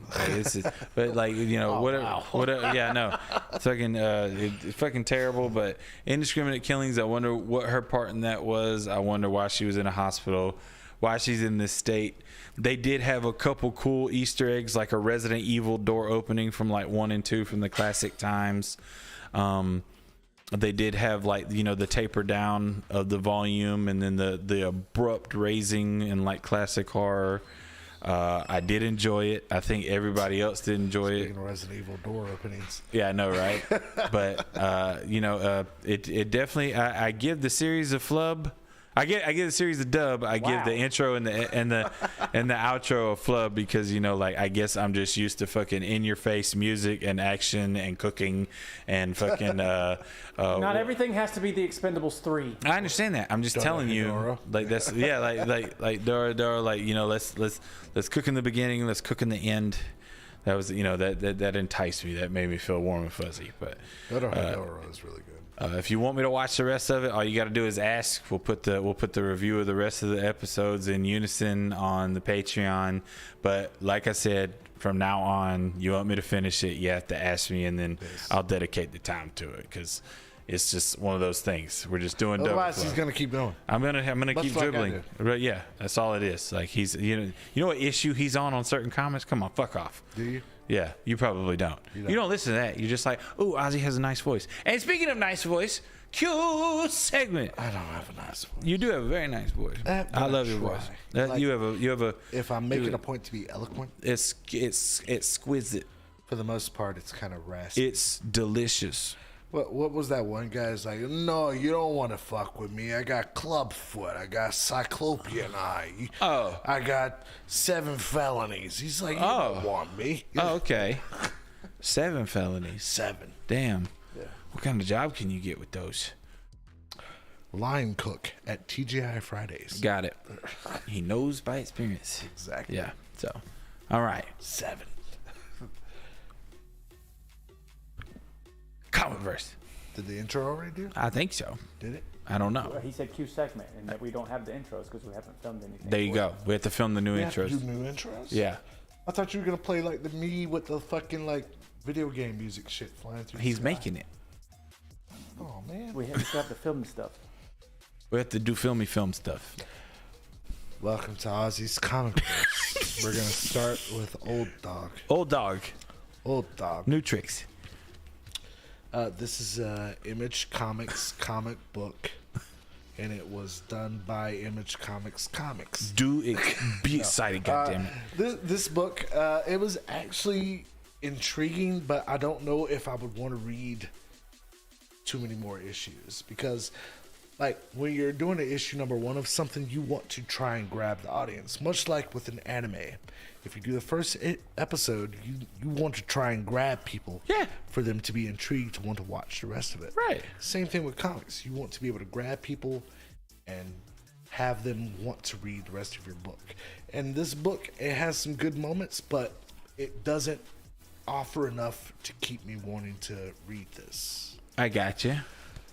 But like, you know, whatever. Yeah, no, it's fucking terrible. But indiscriminate killings, I wonder what her part in that was. I wonder why she was in a hospital, why she's in this state. They did have a couple cool Easter eggs, like a Resident Evil door opening from like 1 and 2 from the classic times. They did have, like, you know, the taper down of the volume, and then the abrupt raising in like classic horror. I did enjoy it. I think everybody else did enjoy Speaking of Resident Evil door openings. Yeah, I know, right? But it definitely. I give the series a flub. I give the series a dub. I give the intro and the outro a flub, because, you know, like, I guess I'm just used to fucking in your face music and action and cooking and fucking Not everything has to be the Expendables 3. I understand that. I'm just telling you, Dora. like, that's like Dora, like, you know, let's cook in the beginning, let's cook in the end. That was, you know, that enticed me. That made me feel warm and fuzzy. But Dora is really good. if you want me to watch the rest of it, all you got to do is ask. We'll put the review of the rest of the episodes in unison on the Patreon. But like I said, from now on, you want me to finish it, you have to ask me, and then I'll dedicate the time to it, because It's just one of those things. We're just doing double Otherwise, flow. he's gonna keep going. I'm gonna Much keep like I dribbling. But yeah, that's all it is. Like he's you know what issue he's on certain comments? Come on, fuck off. Do you? Yeah, you probably don't. You don't listen to that. You're just like, oh, Ozzy has a nice voice. And speaking of nice voice, Q segment. I don't have a nice voice. You do have a very nice voice. I love your voice. Like, you have a. If I'm making a point to be eloquent, It's exquisite. for the most part, it's kind of raspy. It's delicious. What was that one guy's like? No, you don't want to fuck with me. I got clubfoot. I got cyclopean eye. Oh. I got 7 felonies. He's like, you don't want me. Oh, okay. 7 felonies. 7. Damn. Yeah. What kind of job can you get with those? Line cook at TGI Fridays. Got it. He knows by experience. Exactly. Yeah. So, all right. 7. Comic verse. Did the intro already do? I think so. Did it? I don't know. He said Q segment, and that we don't have the intros because we haven't filmed anything. There you for go. it. We have to film the new We have to intros. do new intros? Yeah. I thought you were going to play like the me with the fucking like video game music shit flying through He's the sky. making it. Oh, man. We still have to film the stuff. We have to do film stuff. Welcome to Ozzy's Comic Verse. We're going to start with Old Dog. Old dog. Old Dog. New tricks. This is Image Comics comic book, and it was done by Image Comics Comics. Do it. Be excited, goddammit. This book, it was actually intriguing, but I don't know if I would want to read too many more issues because, like, when you're doing an issue number 1 of something, you want to try and grab the audience, much like with an anime. If you do the first episode, you want to try and grab people, Yeah. for them to be intrigued to want to watch the rest of it. Right. Same thing with comics. You want to be able to grab people and have them want to read the rest of your book. And this book, it has some good moments, but it doesn't offer enough to keep me wanting to read this. I got you.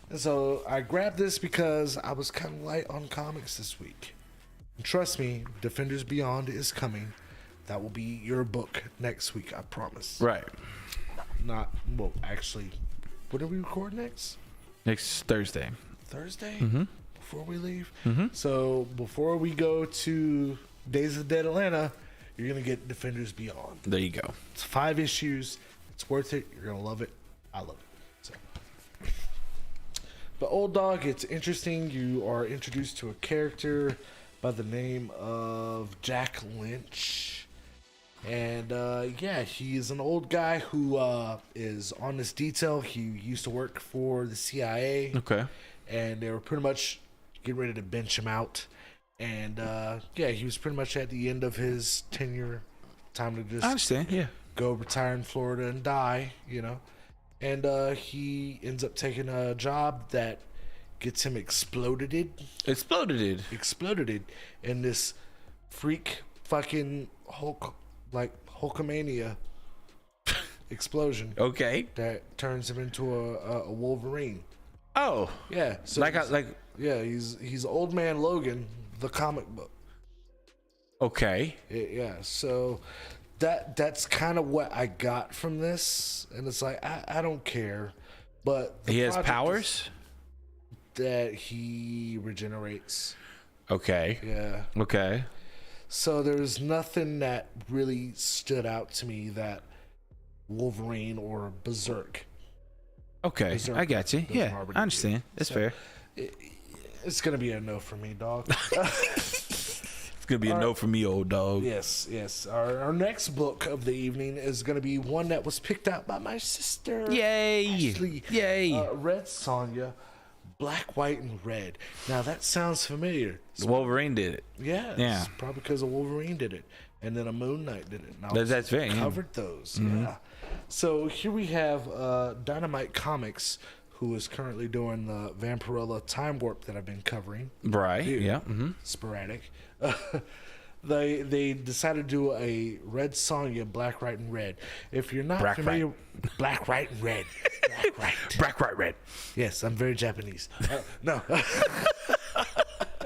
And so I grabbed this because I was kind of light on comics this week. And trust me, Defenders Beyond is coming. That will be your book next week, I promise. Right. Well, actually, what do we record next? Next Thursday. Thursday? Mm-hmm. Before we leave? Mm-hmm. So before we go to Days of the Dead Atlanta, you're going to get Defenders Beyond. There you go. It's 5 issues. It's worth it. You're going to love it. I love it. So. But Old Dog, it's interesting. You are introduced to a character by the name of Jack Lynch. And yeah, he is an old guy who is on this detail. He used to work for the CIA. Okay. And they were pretty much getting ready to bench him out. And yeah, he was pretty much at the end of his tenure. Time to just I understand. Yeah. go retire in Florida and die, you know. And he ends up taking a job that gets him exploded in this freak fucking Hulkamania explosion Okay. that turns him into a Wolverine. Oh. Yeah, so yeah, he's Old Man Logan, the comic book. Okay. Yeah, so that's kind of what I got from this, and it's like I don't care, but the He has project powers? that he regenerates. Okay. Yeah. Okay. So there's nothing that really stood out to me that Wolverine or Berserk. Okay. Berserk I got you. doesn't Yeah. already I understand. do. That's So, fair. It's gonna be a no for me, dog. It's going to be a no for me, old dog. Yes. Our next book of the evening is going to be one that was picked out by my sister. Yay. Ashley. Yay. Red Sonja, Black, White, and Red. Now that sounds familiar. Wolverine did it. Yeah. Yeah. It's probably because a Wolverine did it. And then a Moon Knight did it. And That's very covered those. Yeah. So here we have Dynamite Comics, who is currently doing the Vampirella Time Warp that I've been covering. Right. Yeah. Mm-hmm. Sporadic. They decided to do a Red Sonja, Black, White, and Red. If you're not familiar, Black, White, and Red. Black, right, red. Yes, I'm very Japanese. No.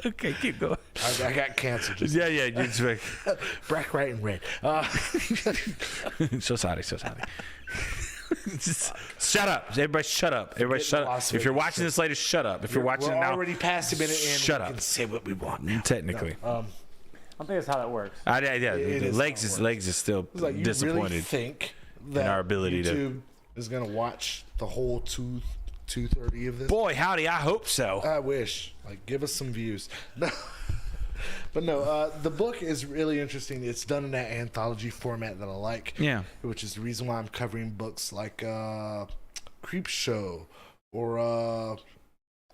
Okay, keep going. I got cancer. Just Yeah. Just Black, White, and Red. so sorry. Just shut up. Everybody shut up. Everybody shut up. If you're watching this later, shut up. If you're watching it now, we're already past a minute in. Shut we up. can say what we want now. Technically. I don't think that's how that works. The legs is still Like, you disappointed really think that in our ability YouTube is gonna watch the whole 230 of this? Boy, howdy, I hope so. I wish. Like, give us some views. No. But no, the book is really interesting. It's done in that anthology format that I like. Yeah. Which is the reason why I'm covering books like Creep Show or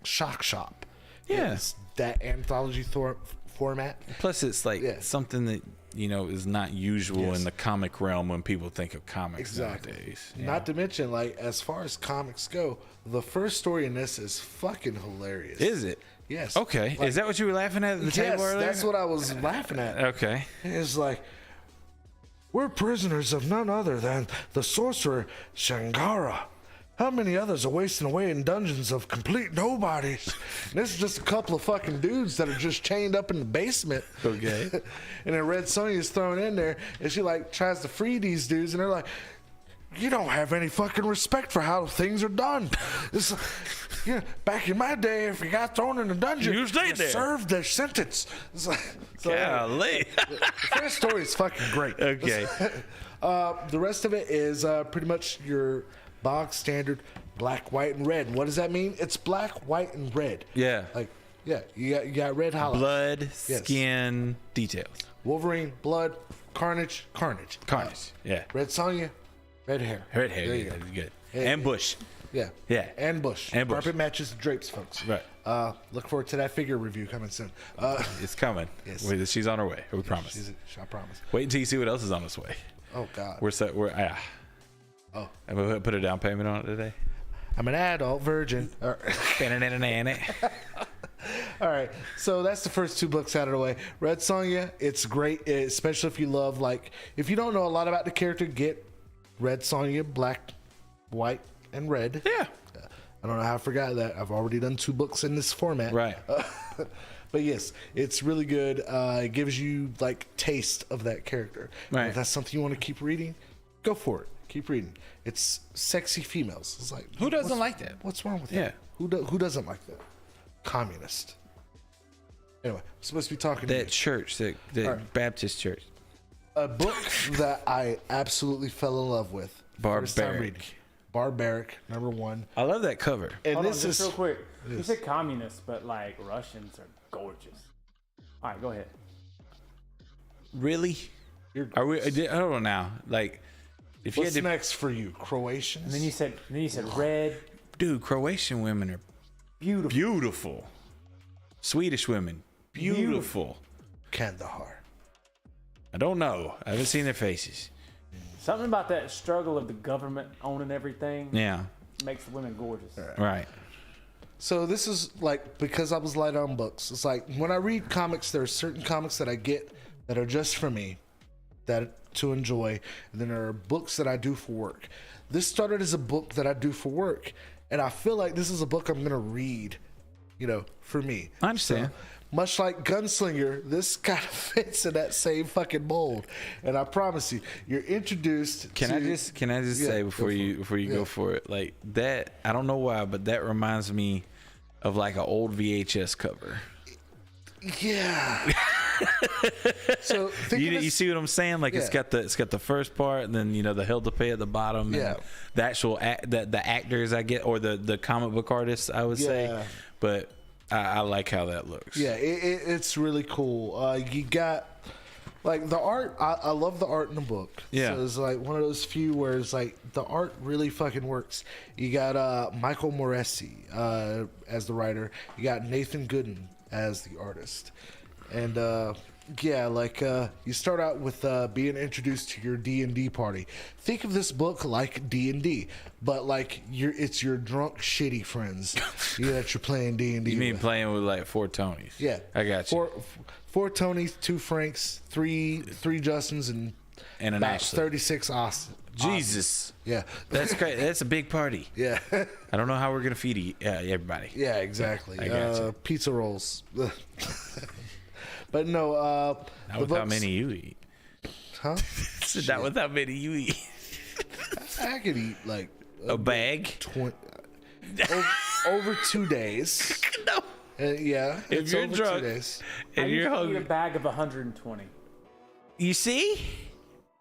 Shock Shop. Yeah. It's that anthology format. Plus, it's like something that, is not usual in the comic realm when people think of comics nowadays. Yeah. Not to mention, like, as far as comics go, the first story in this is fucking hilarious. Is it? Yes. Okay. Like, is that what you were laughing at the table earlier? That's what I was laughing at. Okay. It's like, we're prisoners of none other than the sorcerer Shangara. How many others are wasting away in dungeons of complete nobodies? And this is just a couple of fucking dudes that are just chained up in the basement. Okay. And then Red Sonja's thrown in there, and she like tries to free these dudes, and they're like, you don't have any fucking respect for how things are done. It's, back in my day, if you got thrown in a dungeon, you stayed there. Served their sentence. It's like, so Golly. the first story is fucking great. Okay. The rest of it is pretty much your bog standard black, white, and red. And what does that mean? It's black, white, and red. Yeah. Like, yeah, you got red highlights. Blood, skin, details. Wolverine, blood, Carnage. Yeah. Red Sonja, red hair. Red hair. There you Yeah, go. good. Yeah. And Bush. Yeah. Yeah. And Bush. And Bush. Carpet matches the drapes, folks. Right. Look forward to that figure review coming soon. It's coming. Yes. She's on her way. We promise. I promise. Wait until you see what else is on its way. Oh, God. We're set. Oh. And we put a down payment on it today. I'm an adult virgin. All right, so that's the first two books out of the way. Red Sonja, it's great, especially if you love, like, if you don't know a lot about the character, get Red Sonja, black, white, and red. Yeah. I don't know how I forgot that. I've already done 2 books in this format. Right. But yes, it's really good. It gives you, like, taste of that character. Right. If that's something you want to keep reading, go for it. Keep reading. It's sexy females. It's like, Who doesn't like that? what's wrong with Yeah. that? Who doesn't like that? Communist. Anyway, I'm supposed to be talking to you. That church, that right. Baptist church. A book that I absolutely fell in love with. First time reading. Barbaric, #1. I love that cover. And Hold on, this just is real quick. You said communist, but like Russians are gorgeous. All right, go ahead. Really? Are we? I don't know now. Like, if What's you had to, next for you? Croatians? And then you said red. dude, Croatian women are Beautiful. beautiful. Swedish women, beautiful. Kandahar. I don't know. I haven't seen their faces. Something about that struggle of the government owning everything Yeah. makes the women gorgeous. Right. So this is like, because I was light on books, it's like when I read comics, there are certain comics that I get that are just for me, that to enjoy, and then there are books that I do for work. This started as a book that I do for work, and I feel like this is a book I'm gonna read, for me. I understand. So, much like Gunslinger, this kind of fits in that same fucking mold. And I promise you, you're introduced. Can I just say before you go for it, like that? I don't know why, but that reminds me of like an old VHS cover. Yeah. So You see what I'm saying? Like it's got the first part, and then the hell to pay at the bottom. Yeah. And the actual the actors I get, or the comic book artists I would say, but I like how that looks. Yeah, it's really cool. You got like the art. I love the art in the book. Yeah, so it's like one of those few where it's like the art really fucking works. You got Michael Moresi as the writer. You got Nathan Gooden as the artist, and you start out with being introduced to your D&D party. Think of this book like D&D, but like it's your drunk shitty friends that you're playing D&D. You mean with. playing with like 4 Tonys? Yeah, I got you. Four Tonys, 2 Franks, three Justins, and an about Ashley. 36 Austin. Jesus. Yeah, that's great. That's a big party. Yeah. I don't know how we're gonna feed everybody. Yeah, exactly. I got you. Pizza rolls. But no, not with how many you eat. Huh? Not with how many you eat. I could eat like a bag. Over 2 days. No. Yeah, If you're over drunk 2 days. and you're eat a hungry, bag of 120. you see.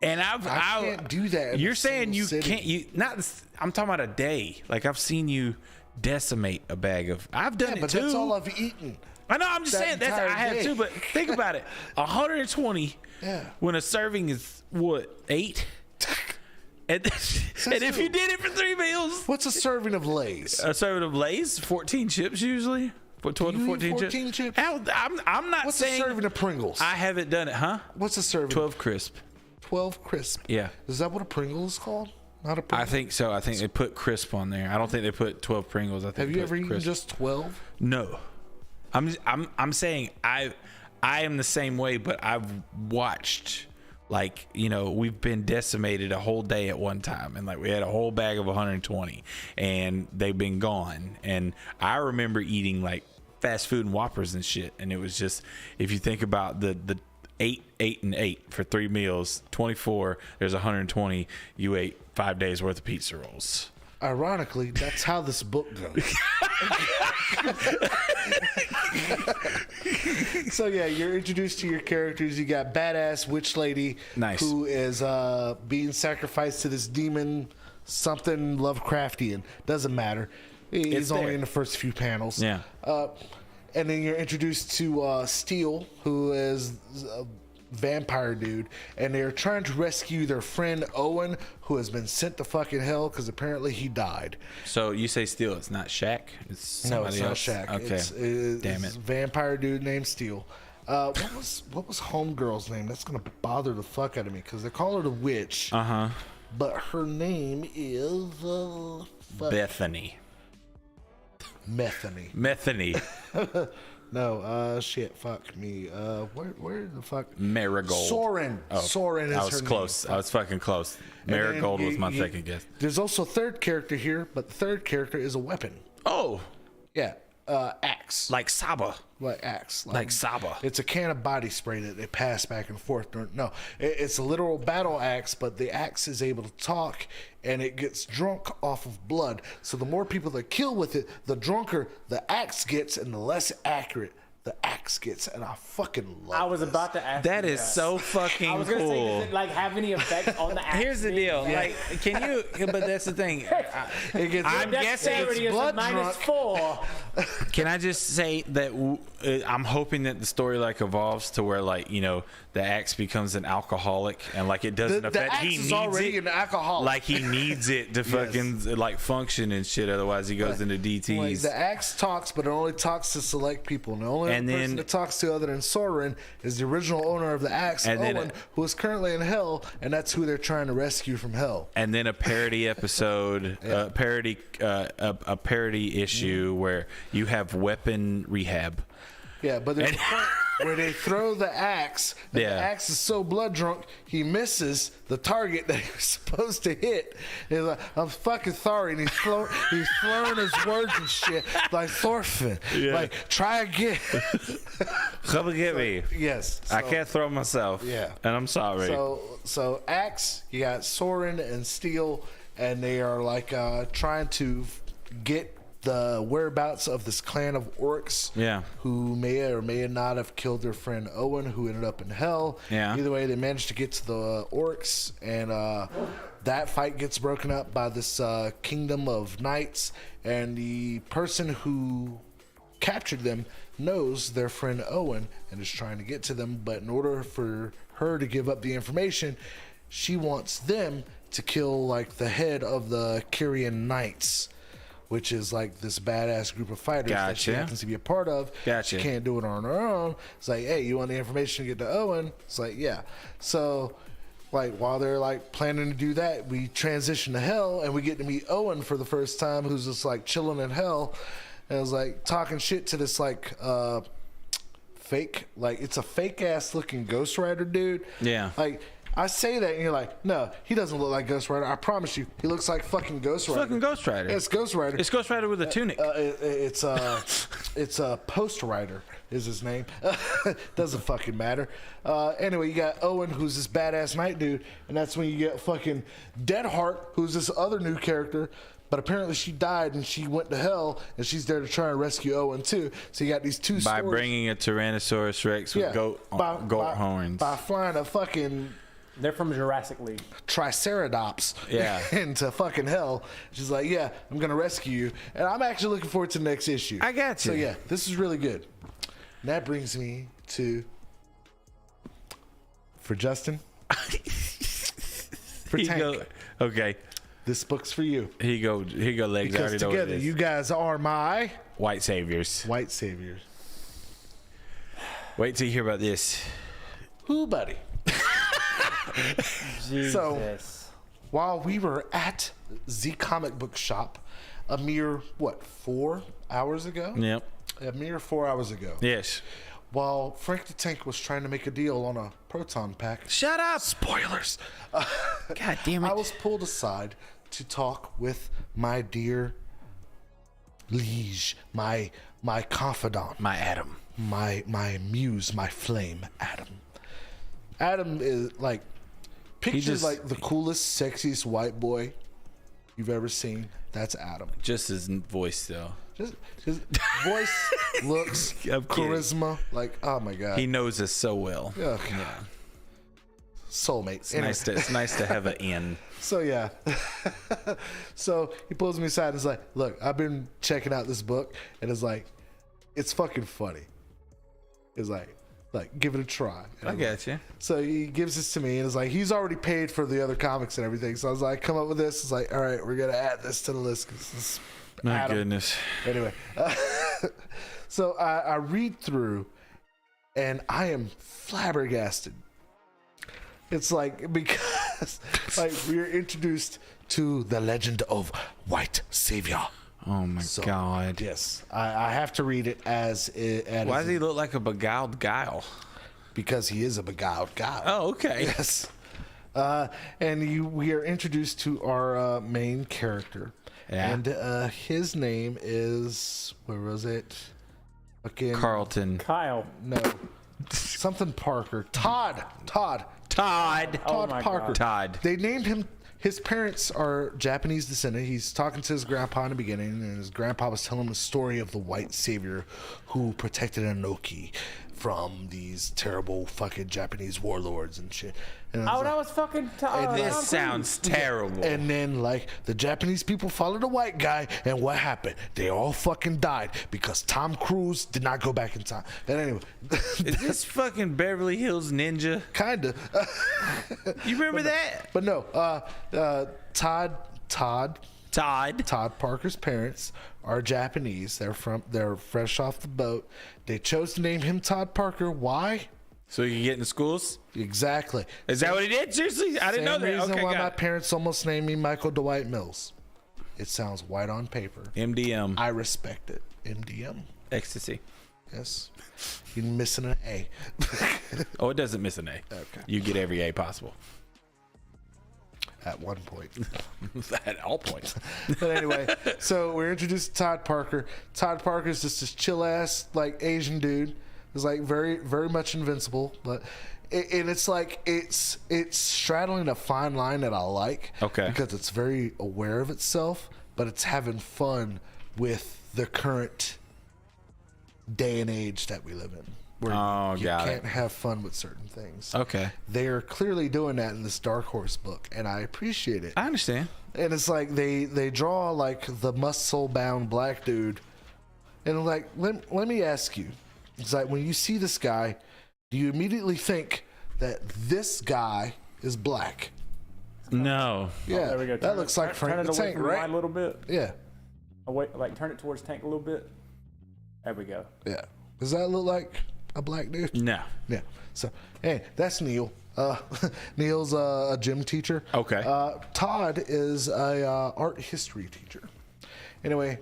And I can't do that. in You're a saying you single city. can't. You not. I'm talking about a day. Like I've seen you decimate a bag of. I've done Yeah, it but too. that's all I've eaten. I know. I'm just that saying that's I entire have day. too. But think about it. 120. Yeah. When a serving is what 8. And if you did it for 3 meals, What's a serving of Lay's? a serving of Lay's, 14 chips usually. 12 to you eat 14 14 chips? Hell, I'm not What's saying a serving of Pringles? I haven't done it, huh? What's a serving? 12 crisp. 12 crisp. Yeah. Is that what a Pringle is called? Not a I Pringle. think so. I think they put crisp on there. I don't think they put 12 Pringles. I think Have they you put ever eaten crisp. just 12? No. I'm saying I am the same way, but I've watched, like, you know, we've been decimated a whole day at one time, and like we had a whole bag of 120 and they've been gone. And I remember eating like fast food and Whoppers and shit, and it was just, if you think about the 8 and 8 for 3 meals, 24, there's 120, you ate 5 days worth of pizza rolls. Ironically, that's how this book goes. So yeah, you're introduced to your characters. You got badass witch lady, Nice. who is being sacrificed to this demon, something Lovecraftian. Doesn't matter. He's It's only there. in the first few panels. Yeah. And then you're introduced to Steel, who is a vampire dude, and they're trying to rescue their friend Owen, who has been sent to fucking hell because apparently he died. So you say Steel, it's not Shaq? It's somebody No, it's else? not Shaq. Okay. It's Damn a it. vampire dude named Steel. What was Homegirl's name? That's gonna bother the fuck out of me because they call her the witch, Uh-huh. but her name is Bethany. Methany. No, shit, fuck me. Where the fuck? Marigold. Soren. Oh, Soren is I was her close. name. I was fucking close. And then Marigold was my second guess. There's also a third character here, but the third character is a weapon. Oh, Yeah, axe. like Saba. Like axe. Like Saba. It's a can of body spray that they pass back and forth. No, it's a literal battle axe, but the axe is able to talk, and it gets drunk off of blood. So the more people that kill with it, the drunker the axe gets, and the less accurate the axe gets. And I fucking love I was this. about to ask. That you is so fucking I was gonna say, cool. does it like have any effect on the axe? Here's the being deal. dead? Like, can you? But that's the thing. It gets, I'm guessing Dexterity it's is blood a drunk. -4. Can I just say that I'm hoping that the story like evolves to where, like, you know, the axe becomes an alcoholic and like it doesn't The affect. axe He is needs already it. an alcoholic. Like he needs it to fucking like function and shit. Otherwise, he goes into Like, DTs. the axe talks, but it only talks to select people. And the only And person then- that talks to other than Soren is the original owner of the axe, And then Owen, who is currently in hell, and that's who they're trying to rescue from hell. And then a parody episode, a parody issue where you have weapon rehab. Yeah, but there's a point where they throw the axe, and Yeah. the axe is so blood drunk, he misses the target that he was supposed to hit. He's like, I'm fucking sorry. And he's slurring his words and shit, like Thorfinn. Yeah. Like, try again. Come and get me. Yes. I so- can't throw myself. Yeah. And I'm sorry. So axe, you got Soren and Steel, and they are like trying to get the whereabouts of this clan of orcs. Yeah. Who may or may not have killed their friend Owen, who ended up in hell. Yeah. Either way, they managed to get to the orcs, and that fight gets broken up by this kingdom of knights, and the person who captured them knows their friend Owen and is trying to get to them, but in order for her to give up the information, she wants them to kill like the head of the Kyrian Knights, which is like this badass group of fighters that she Gotcha. happens to be a part of. Gotcha. She can't do it on her own. It's like, hey, you want the information to get to Owen? It's like, yeah. So like while they're like planning to do that, we transition to hell and we get to meet Owen for the first time, who's just like chilling in hell. And I was like talking shit to this like fake, like it's a fake ass looking Ghost Rider dude. Yeah. Like I say that and you're like, no, he doesn't look like Ghost Rider. I promise you, he looks like fucking Ghost Rider. Fucking Ghost Rider. Yeah, it's Ghost Rider. It's Ghost Rider with a tunic. It's It's a Post Rider is his name. Doesn't fucking matter. Anyway, you got Owen, who's this badass knight dude, and that's when you get fucking Deadheart, who's this other new character. But apparently she died and she went to hell, and she's there to try and rescue Owen too. So you got these two by stories. bringing a Tyrannosaurus Rex with goat horns. By flying a fucking They're from Jurassic League. Triceratops Yeah. into fucking hell. She's like, yeah, I'm going to rescue you. And I'm actually looking forward to the next issue. I got you. So yeah, this is really good. And that brings me to, for Justin, for Tank. Okay. This book's for you. Here you go, legs. I Because already know what it together, is. you guys are my White saviors. white saviors. Wait till you hear about this. Who, buddy? Jesus. So, while we were at the comic book shop a mere, 4 hours ago? Yep. A mere 4 hours ago. Yes. While Frank the Tank was trying to make a deal on a proton pack. Shut up. Spoilers. God damn it. I was pulled aside to talk with my dear liege, my confidant, My Adam. my muse, my flame, Adam. Adam is like, picture like the coolest, sexiest white boy you've ever seen. That's Adam. Just his voice, though. Just his voice, looks, charisma. Like, oh my god, He knows us so well. yeah. Soulmates. Anyway. It's nice to have an in. So yeah. So he pulls me aside and is like, look, I've been checking out this book, and it's like, it's fucking funny. It's like give it a try. And I got you. So he gives this to me, and it's like, he's already paid for the other comics and everything. So I was like, come up with this. It's like, all right, we're gonna add this to the list. 'Cause this is My Adam. goodness. Anyway, so I read through, and I am flabbergasted. It's like, because like we're introduced to the legend of White Savior. Oh my God. Yes, I have to read it as Why does he look like a beguiled guile? because he is a beguiled guy. Oh, okay. Yes. And we are introduced to our main character. Yeah. And his name is, where was it? Fucking Carlton. Kyle. No. Something Parker. Todd. Todd. Oh my Parker. God. Todd. They named him. His parents are Japanese descendant. He's talking to his grandpa in the beginning, and his grandpa was telling him the story of the white savior who protected Anoki from these terrible fucking Japanese warlords and shit. And I was That was fucking. This sounds terrible. And then, like, the Japanese people followed the white guy, and what happened? They all fucking died because Tom Cruise did not go back in time. And anyway, Is this fucking Beverly Hills Ninja? kinda. You remember that? But no, Todd Parker's parents are Japanese. They're fresh off the boat. They chose to name him Todd Parker. Why? So you can get in schools? Exactly. Is that what he did? Seriously? I didn't know Same that. reason Okay, why my got it. parents almost named me Michael Dwight Mills. It sounds white on paper. MDM. I respect it. MDM. Ecstasy. Yes. You're missing an A. Oh, it doesn't miss an A. Okay. You get every A possible. At one point. At all points. But anyway, so we're introduced to Todd Parker. Todd Parker is just this chill ass like Asian dude. He's like very, very much invincible, but and it's like it's straddling a fine line that I like. Okay. Because it's very aware of itself, but it's having fun with the current day and age that we live in. Where you got can't it. have fun with certain things. Okay. They are clearly doing that in this Dark Horse book, and I appreciate it. I understand. And it's like they draw like the muscle bound black dude, and like let me ask you, it's like when you see this guy, do you immediately think that this guy is black? No. Yeah, There we go. that looks like turn Frank it the away Tank, from the right? line a little bit. Yeah, Away, like turn it towards Tank a little bit. There we go. yeah. Does that look like a black dude? No. Yeah. So, hey, that's Neil. Neil's a gym teacher. Okay. Todd is a art history teacher. Anyway,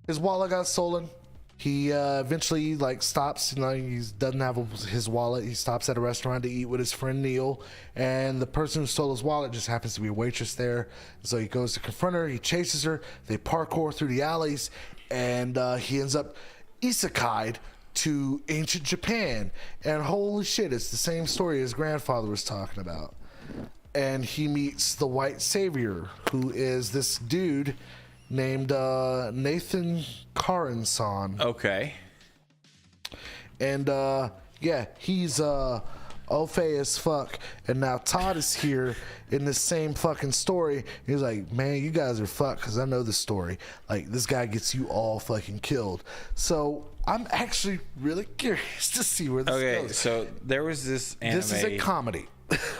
his wallet got stolen. He eventually like stops. You know, he doesn't have his wallet. He stops at a restaurant to eat with his friend Neil, and the person who stole his wallet just happens to be a waitress there. So he goes to confront her. He chases her. They parkour through the alleys, and he ends up isekai'd to ancient Japan, and holy shit, it's the same story his grandfather was talking about. And he meets the white savior, who is this dude named Nathan Karensan. Okay. And yeah, he's au fait as fuck. And now Todd is here in this same fucking story. He's like, man, you guys are fucked because I know the story. Like, this guy gets you all fucking killed. So I'm actually really curious to see where this goes. Okay, so there was this anime. This is a comedy.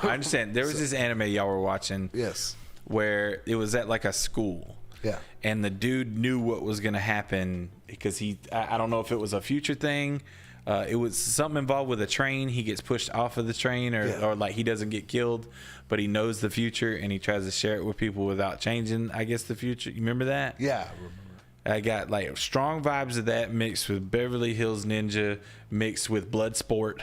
I understand. There was this anime y'all were watching. Yes. Where it was at like a school. Yeah. And the dude knew what was going to happen because I don't know if it was a future thing. It was something involved with a train. He gets pushed off of the train or like he doesn't get killed, but he knows the future and he tries to share it with people without changing, I guess, the future. You remember that? Yeah, I remember. I got like strong vibes of that mixed with Beverly Hills Ninja, mixed with Bloodsport,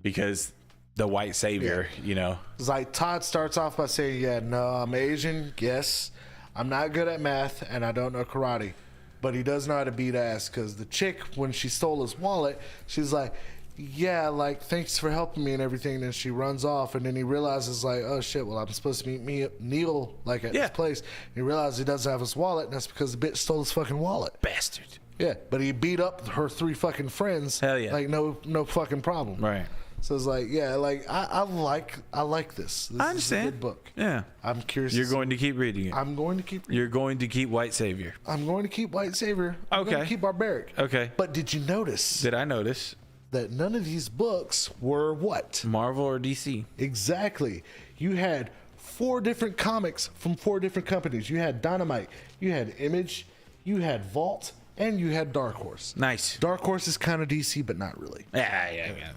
because the white savior, you know. It's like Todd starts off by saying, yeah, no, I'm Asian. Yes. I'm not good at math and I don't know karate. But he does know how to beat ass, because the chick, when she stole his wallet, she's like, yeah, like, thanks for helping me and everything. And then she runs off, and then he realizes, like, oh shit, well, I'm supposed to meet Neil, like, at this place. And he realizes he doesn't have his wallet, and that's because the bitch stole his fucking wallet. Bastard. Yeah, but he beat up her 3 fucking friends. Hell yeah. Like, no fucking problem. Right. So it's like, yeah, like, I like this. This I understand. is a good book. Yeah. I'm curious. You're going to keep reading it. I'm going to keep reading. You're going to keep White Savior. I'm going to keep White Savior. I'm going to keep Barbaric. Okay. But did you notice Did I notice? that none of these books were what? Marvel or DC? Exactly. You had 4 different comics from 4 different companies. You had Dynamite, you had Image, you had Vault, and you had Dark Horse. Nice. Dark Horse is kind of DC, but not really. Yeah. Yeah.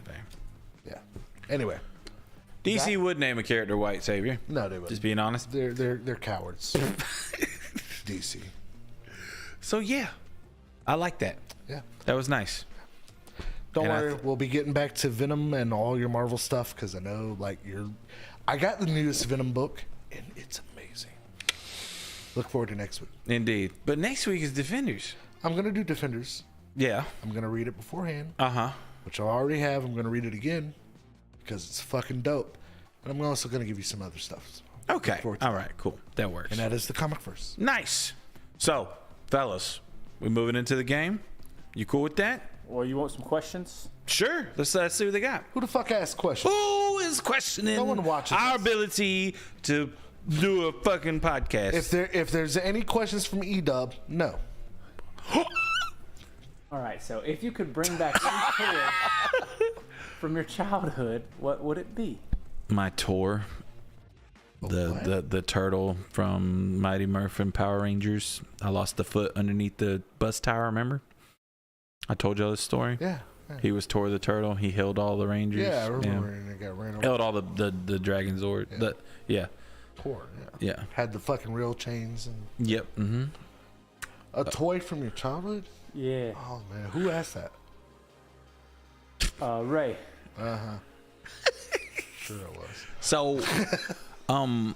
Anyway. DC would name a character White Savior. No, they wouldn't. Just being honest. They're cowards. DC. So yeah, I like that. Yeah. That was nice. Don't And worry, we'll be getting back to Venom and all your Marvel stuff, because I know, like, I got the newest Venom book, and it's amazing. Look forward to next week. Indeed. But next week is Defenders. I'm gonna do Defenders. Yeah. I'm gonna read it beforehand. Uh-huh. Which I already have. I'm gonna read it again because it's fucking dope. And I'm also gonna give you some other stuff. So Okay. All right. Cool. That works. And that is the comic verse. Nice. So, fellas, we moving into the game. You cool with that? Or you want some questions? Sure. Let's see what they got. Who the fuck asked questions? Who is questioning No one watches our us. ability to do a fucking podcast? If there's any questions from E-Dub, no. All right, so if you could bring back any toy from your childhood, what would it be? My tour. The turtle from Mighty Morphin Power Rangers. I lost the foot underneath the bus tower, remember? I told y'all this story. Yeah. He was Tor the turtle. He held all the Rangers. Yeah, I remember. And it got ran over. Held all the Dragon Zord. Yeah. Poor. Yeah. Had the fucking real chains and. Yep. Mm-hmm. A toy from your childhood? Yeah. Oh man, who asked that? Ray. Sure it was. So, I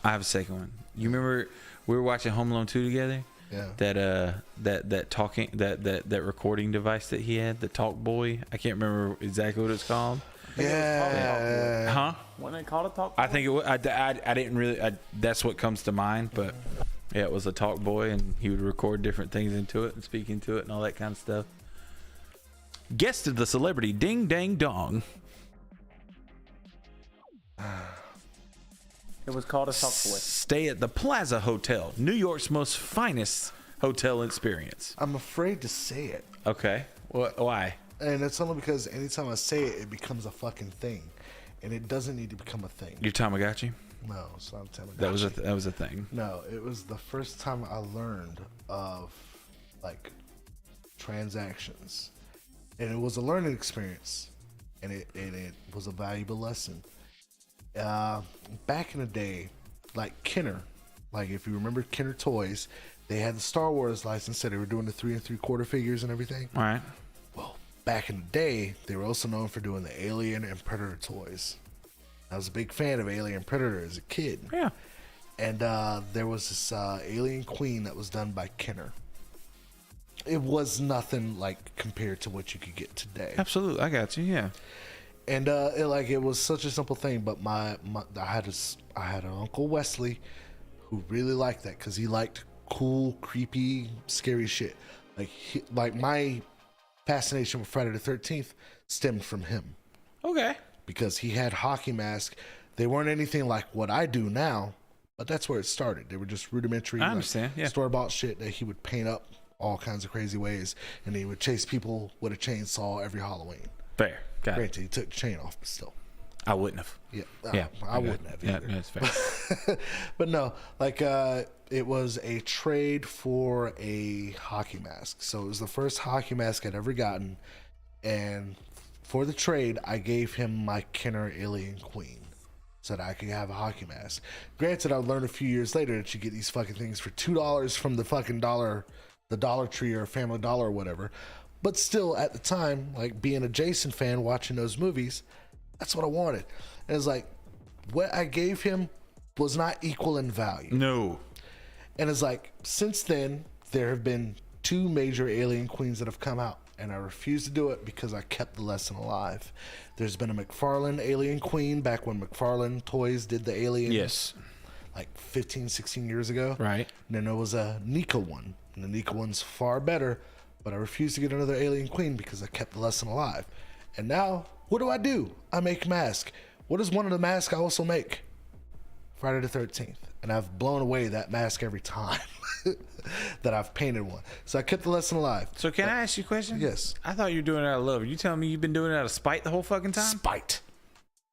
have a second one. You remember we were watching Home Alone 2 together? Yeah. That talking that recording device that he had, the Talk Boy. I can't remember exactly what it's called. Yeah. Huh? Wasn't it called a talk? I think it was. I didn't really. That's what comes to mind, but yeah, it was a Talk Boy, and he would record different things into it and speak into it and all that kind of stuff. Guest of the celebrity, Ding Dang Dong. It was called a talk boy. Stay at the Plaza Hotel, New York's most finest hotel experience. I'm afraid to say it. Okay. Why? And it's only because anytime I say it, it becomes a fucking thing. And it doesn't need to become a thing. Your Tamagotchi? No, it's not a Tamagotchi. That was a thing. No, it was the first time I learned of, like, transactions. And it was a learning experience. And it was a valuable lesson. Back in the day, like Kenner, like if you remember Kenner Toys, they had the Star Wars license, so they were doing the 3 3/4 figures and everything. All right. Well, back in the day, they were also known for doing the Alien and Predator toys. I was a big fan of Alien and Predator as a kid. Yeah. And there was this Alien Queen that was done by Kenner. it was nothing like compared to what you could get today. Absolutely, I got you. Yeah. And it was such a simple thing, but I had an Uncle Wesley who really liked that because he liked cool, creepy, scary shit. Like my fascination with Friday the 13th stemmed from him. Okay. Because he had hockey masks. They weren't anything like what I do now, but that's where it started. They were just rudimentary, I understand. Yeah. store-bought shit that he would paint up all kinds of crazy ways, and he would chase people with a chainsaw every Halloween. Fair. Got it. Granted, he took the chain off, but still. I wouldn't have. Yeah, I wouldn't have either. Yeah, that's fair. But no, it was a trade for a hockey mask. So it was the first hockey mask I'd ever gotten, and for the trade, I gave him my Kenner Alien Queen so that I could have a hockey mask. Granted, I learned a few years later that you get these fucking things for $2 from the fucking the Dollar Tree or Family Dollar or whatever. But still, at the time, like being a Jason fan watching those movies, that's what I wanted. And it's like, what I gave him was not equal in value. No. And it's like, since then, there have been 2 major Alien Queens that have come out. And I refuse to do it because I kept the lesson alive. There's been a McFarlane Alien Queen back when McFarlane Toys did the Alien. Yes. Like 15, 16 years ago. Right. And then there was a Nika one. And the Nika one's far better. But I refuse to get another Alien Queen because I kept the lesson alive. And now, what do? I make masks. What is one of the masks I also make? Friday the 13th. And I've blown away that mask every time that I've painted one. So I kept the lesson alive. So can I ask you a question? Yes. I thought you were doing it out of love. Are you telling me you've been doing it out of spite the whole fucking time? Spite.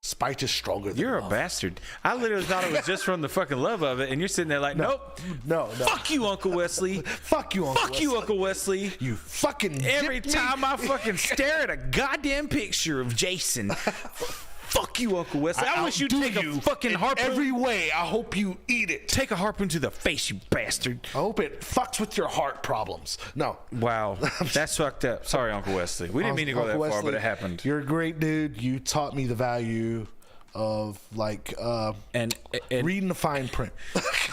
Spite is stronger than You're love. a bastard. I literally thought it was just from the fucking love of it, and you're sitting there like, nope. No. Fuck you, Uncle Wesley. Fuck you, Uncle Fuck you, Uncle Wesley. You fucking Every dipped me. time I fucking stare at a goddamn picture of Jason, fuck you, Uncle Wesley. I wish you'd take a fucking harpoon. Every way, I hope you eat it. Take a harpoon to the face, you bastard. I hope it fucks with your heart problems. No. Wow. That's fucked up. Sorry, Uncle Wesley. We didn't mean to go Uncle that far, Wesley, but it happened. You're a great dude. You taught me the value of And reading the fine print.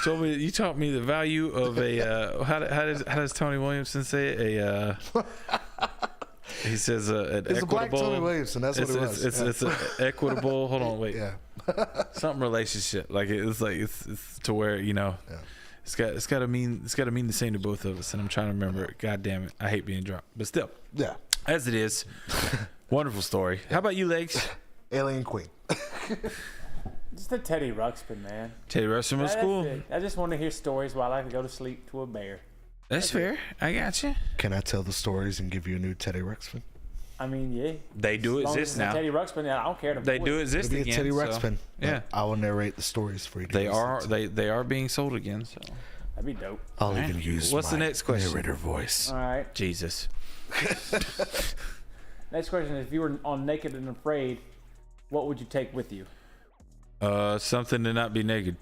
you taught me the value of a how does Tony Williamson say it? He says an It's equitable. a black Tony Williamson. That's what it was. It's an equitable. Hold on, wait. Yeah. Something relationship. Like it's to where it's got to mean the same to both of us. And I'm trying to remember it. God damn it, I hate being drunk, but still. Yeah. As it is, wonderful story. How about you, Legs? Alien Queen. Just the Teddy Ruxpin, man. Teddy Ruxpin was That's cool. it. I just want to hear stories while I can go to sleep to a bear. That's fair. I got you. Can I tell the stories and give you a new Teddy Ruxpin? I mean, yeah. They do As long as exist it's a now. Teddy Ruxpin, I don't care to They voice. do exist It'll be a again. Teddy so, Ruxpin. yeah, I will narrate the stories for you. they are being sold again. So That'd be dope. I'll Alright. even use What's the my next question? narrator voice. All right. Jesus. Next question is: if you were on Naked and Afraid, what would you take with you? Something to not be naked.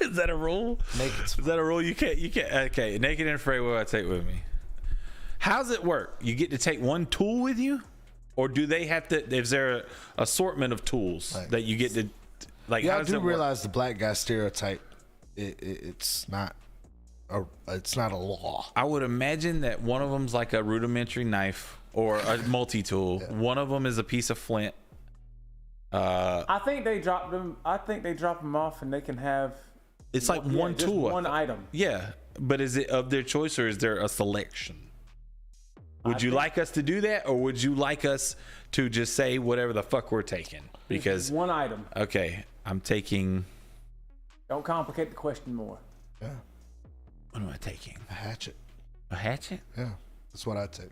Is that a rule? Naked. Is that a rule? You can't. Okay, naked and afraid. What do I take with me? How's it work? You get to take one tool with you, or do they have to? Is there an assortment of tools that you get to? Like, Yeah, how I does do it work? realize the black guy stereotype. It's not a law. I would imagine that one of them's like a rudimentary knife or a multi-tool. Yeah. One of them is a piece of flint. I think they dropped them. I think they drop them off, and they can have. It's like Yeah, one just tool. one item. Yeah, but is it of their choice or is there a selection? Would you like us to do that, or would you like us to just say whatever the fuck we're taking? Because one item. okay, I'm taking. Don't complicate the question more. Yeah, What am I taking? a hatchet. A hatchet? Yeah, that's what I take.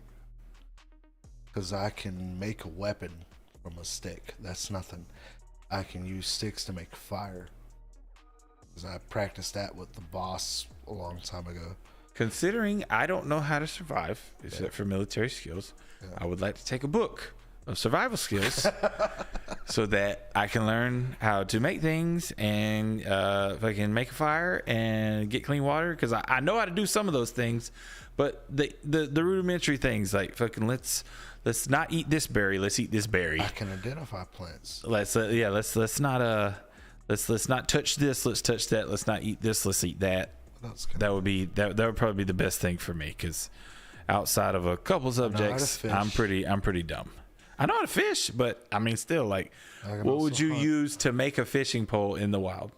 Because I can make a weapon from a stick. That's nothing. I can use sticks to make fire. Because I practiced that with the boss a long time ago. Considering I don't know how to survive except for military skills, I would like to take a book of survival skills so that I can learn how to make things and if I can make a fire and get clean water, because I know how to do some of those things, but the rudimentary things like fucking let's not eat this berry, let's eat this berry. I can identify plants. Let's not touch this, let's touch that, let's not eat this, let's eat that. That would probably be the best thing for me, because outside of a couple subjects, I'm pretty dumb. I know how to fish, but I mean, still, like, what would you use to make a fishing pole in the wild?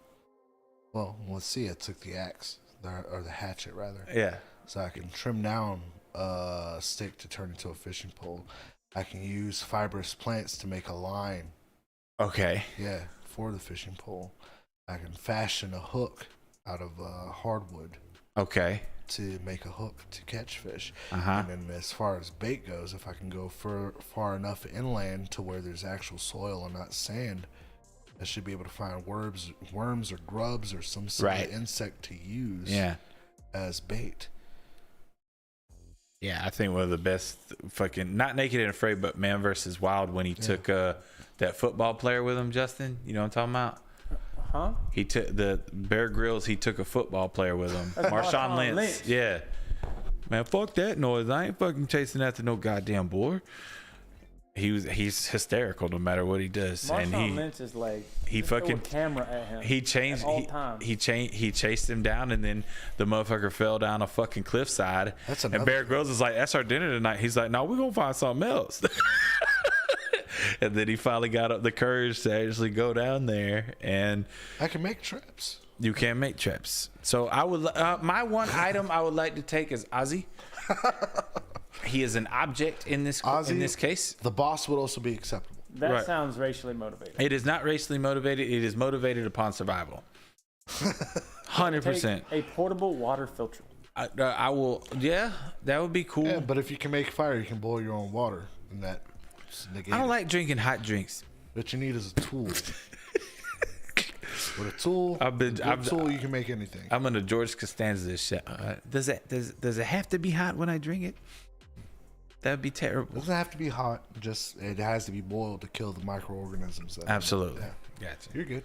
Well, let's see. I took the axe, or the hatchet, rather. Yeah. So I can trim down a stick to turn into a fishing pole. I can use fibrous plants to make a line. Okay. Yeah, for the fishing pole. I can fashion a hook out of hardwood. Okay. To make a hook to catch fish. Uh-huh. And then as far as bait goes, if I can go far enough inland to where there's actual soil and not sand, I should be able to find worms or grubs or some sort of insect to use as bait. Yeah, I think one of the best fucking, not Naked and Afraid, but Man vs. Wild, when he took that football player with him, Justin. You know what I'm talking about? Huh? He took the Bear Grylls. He took a football player with him, Marshawn Lynch. Yeah, man, fuck that noise. I ain't fucking chasing after no goddamn boy. He's hysterical no matter what he does. Marshawn Lynch is like, he fucking camera at him. He changed. He chased him down, and then the motherfucker fell down a fucking cliffside. And Bear Grylls is like, "That's our dinner tonight." He's like, "No, we're gonna find something else." And then he finally got up the courage to actually go down there, and I can make traps. You can make traps. So I would, my one item I would like to take is Ozzy. He is an object in this case. The boss would also be acceptable. That sounds racially motivated. It is not racially motivated. It is motivated upon survival. 100%. A portable water filter. I will. Yeah, that would be cool. Yeah, but if you can make fire, you can boil your own water, and that. I don't like drinking hot drinks. What you need is a tool. With a tool, you can make anything. I'm gonna George Costanza this shit. Does it have to be hot when I drink it? That'd be terrible. It doesn't have to be hot. Just it has to be boiled to kill the microorganisms. Absolutely. Yeah. Gotcha. You're good.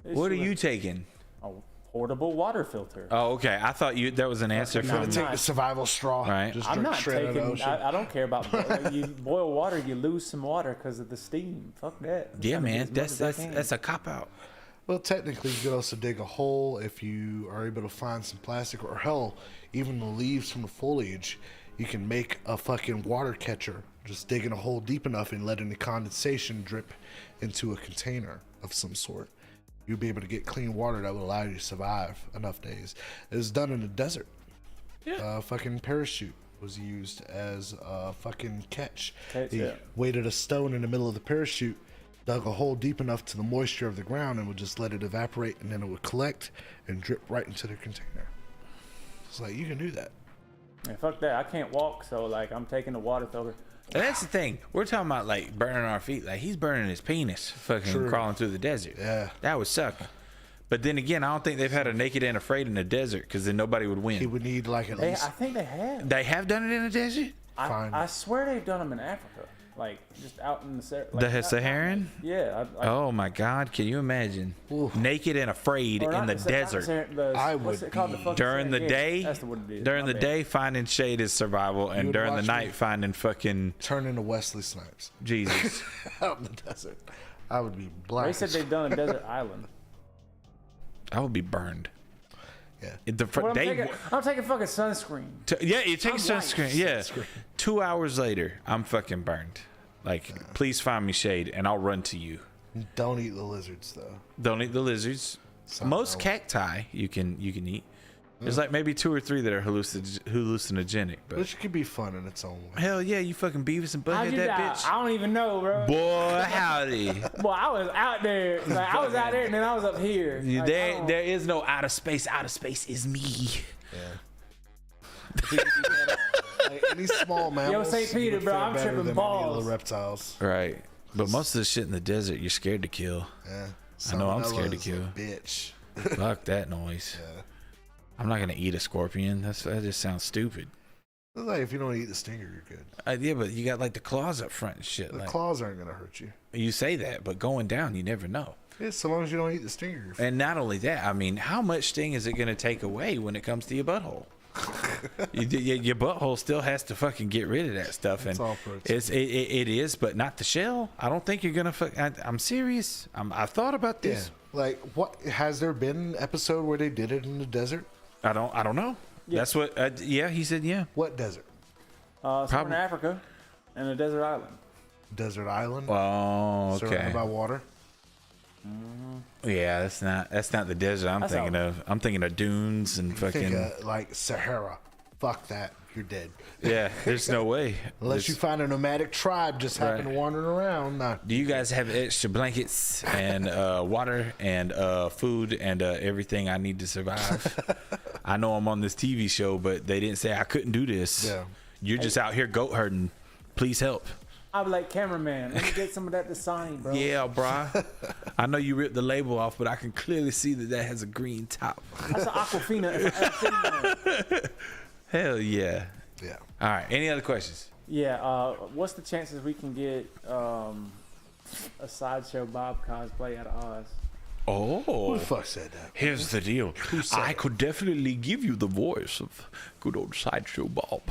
What are you taking? A portable water filter. Oh, okay. I thought that was an answer I'm from. gonna take the survival straw. Right. Just I'm drink not straight out of the taking. ocean. I don't care about you boil water. You lose some water because of the steam. Fuck that. Yeah, man. That's a cop out. Well, technically, you could also dig a hole if you are able to find some plastic, or hell, even the leaves from the foliage. You can make a fucking water catcher. Just digging a hole deep enough and letting the condensation drip into a container of some sort. You'll be able to get clean water that will allow you to survive enough days. It was done in the desert. Yeah. Fucking parachute was used as a fucking catch. He weighted a stone in the middle of the parachute, dug a hole deep enough to the moisture of the ground, and would just let it evaporate, and then it would collect and drip right into the container. It's like, you can do that. Yeah, fuck that. I can't walk, so like I'm taking the water filter. And that's the thing. We're talking about like burning our feet. Like he's burning his penis, fucking crawling through the desert. Yeah, that would suck. But then again, I don't think they've had a Naked and Afraid in the desert, because then nobody would win. He would need like at least. I think they have. They have done it in the desert. I swear they've done them in Africa, like just out in the the Saharan. Yeah. Oh my God! Can you imagine? Oof. Naked and Afraid in the desert? I would during the day. That's what it is. During the day, finding shade is survival, and during the night, finding fucking turn into Wesley Snipes. Jesus. Out in the desert, I would be black. They said they've done a desert island. I would be burned. Yeah. I'm taking fucking sunscreen. You take sunscreen. Yeah. Sunscreen. 2 hours later, I'm fucking burned. Like, please find me shade, and I'll run to you. Don't eat the lizards, though. Don't eat the lizards. Most cacti you can eat. There's like maybe 2 or 3 that are hallucinogenic, but which could be fun in its own way. Hell yeah, you fucking Beavis and Butthead that bitch. I don't even know, bro. Boy, howdy. Boy, I was out there. Like, I was out there, and then I was up here. Like, there is no outer space. Outer space is me. Yeah. Like any small mammals. Yo, St. Peter, bro, I'm tripping balls. Any reptiles. Right, but most of the shit in the desert, you're scared to kill. Yeah. I know I'm scared to kill. Bitch. Fuck that noise. Yeah. I'm not gonna eat a scorpion. That just sounds stupid. It's like if you don't eat the stinger, you're good. Yeah, but you got like the claws up front and shit. The claws aren't gonna hurt you. You say that, but going down, you never know. Yeah, so long as you don't eat the stinger. You're fine. And not only that, I mean, how much sting is it gonna take away when it comes to your butthole? Your butthole still has to fucking get rid of that stuff, and it is, but not the shell. I don't think you're gonna. I'm serious. I thought about this. Yeah. Like, what has there been an episode where they did it in the desert? I don't know. Yeah. That's what. Yeah, he said. Yeah. What desert? Somewhere in Africa, and a desert island. Desert island. Oh, okay. Surrounded by water. Yeah, that's not the desert I'm thinking of. I'm thinking of dunes and fucking. Think like Sahara. Fuck that. You're dead. Yeah, there's no way. Unless you find a nomadic tribe just happen Right. wandering around. Nah. Do you guys have extra blankets and water and food and everything I need to survive? I know I'm on this TV show, but they didn't say I couldn't do this. Yeah. You're just out here goat herding. Please help. I'll be like, cameraman, let me get some of that Dasani, bro. Yeah, brah. I know you ripped the label off, but I can clearly see that has a green top. That's an Aquafina. If I ever seen one. Hell yeah. Yeah. All right. Any other questions? Yeah, what's the chances we can get a Sideshow Bob cosplay out of Oz? Who Oh. the fuck said that? Here's the deal. said I it? could definitely give you the voice of good old Sideshow Bob.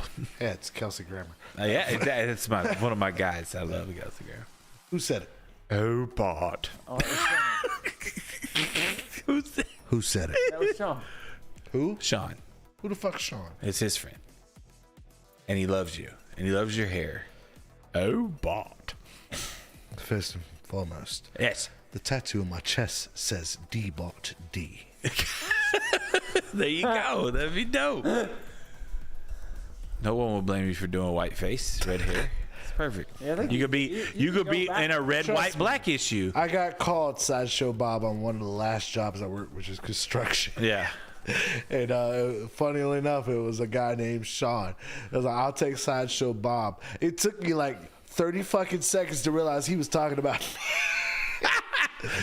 Yeah, it's Kelsey Grammer. Yeah, it's one of my guys. I love the Kelsey Grammer. Who said it? Oh, Bart. Oh, that was Sean. Who's that? Who said it? That was Sean. Who? Sean. Who the fuck's Sean? It's his friend. And he loves you. And he loves your hair. Oh, Bart. First and foremost, Yes. the tattoo on my chest says D-Bot D. There you go. That'd be dope. No one will blame you for doing white face, red hair. It's perfect. Yeah, I think you could be you could go be back. in a red, Trust white, me. black issue. I got called Sideshow Bob on one of the last jobs I worked, which is construction. Yeah. And funnily enough, it was a guy named Sean. It was like, I'll take Sideshow Bob. It took me like 30 fucking seconds to realize he was talking about me.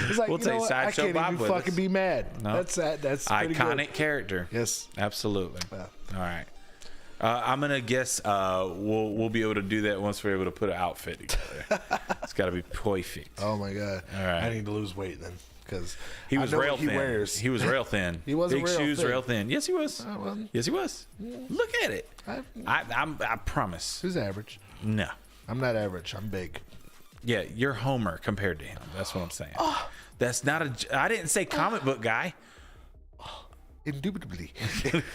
It's like, We'll you know take what? I Sideshow can't Bob even with fucking us. be mad. No. That's pretty Iconic good. character. Yes. Absolutely. Yeah. All right. I'm gonna guess we'll be able to do that once we're able to put an outfit together. It's got to be perfect. Oh my god. All right. I need to lose weight then, because He was rail thin. Wears. He was rail thin. He wasn't big rail shoes, thin. rail thin. Yes, he was. I wasn't. Yes, he was. Look at it. I promise. Who's average? No. I'm not average. I'm big. Yeah, you're Homer compared to him. That's what I'm saying. That's not a. I didn't say comic book guy. Indubitably.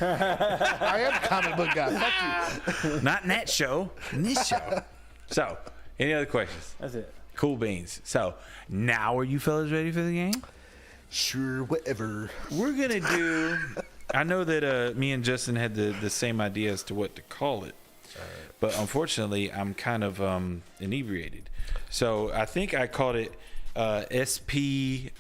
I am a comic book guy. Fuck you. Not in that show. In this show. So, any other questions? That's it. Cool beans. So, now are you fellas ready for the game? Sure, whatever. We're gonna do. I know that me and Justin had the same idea as to what to call it, but unfortunately, I'm kind of inebriated. So I think I called it SPC.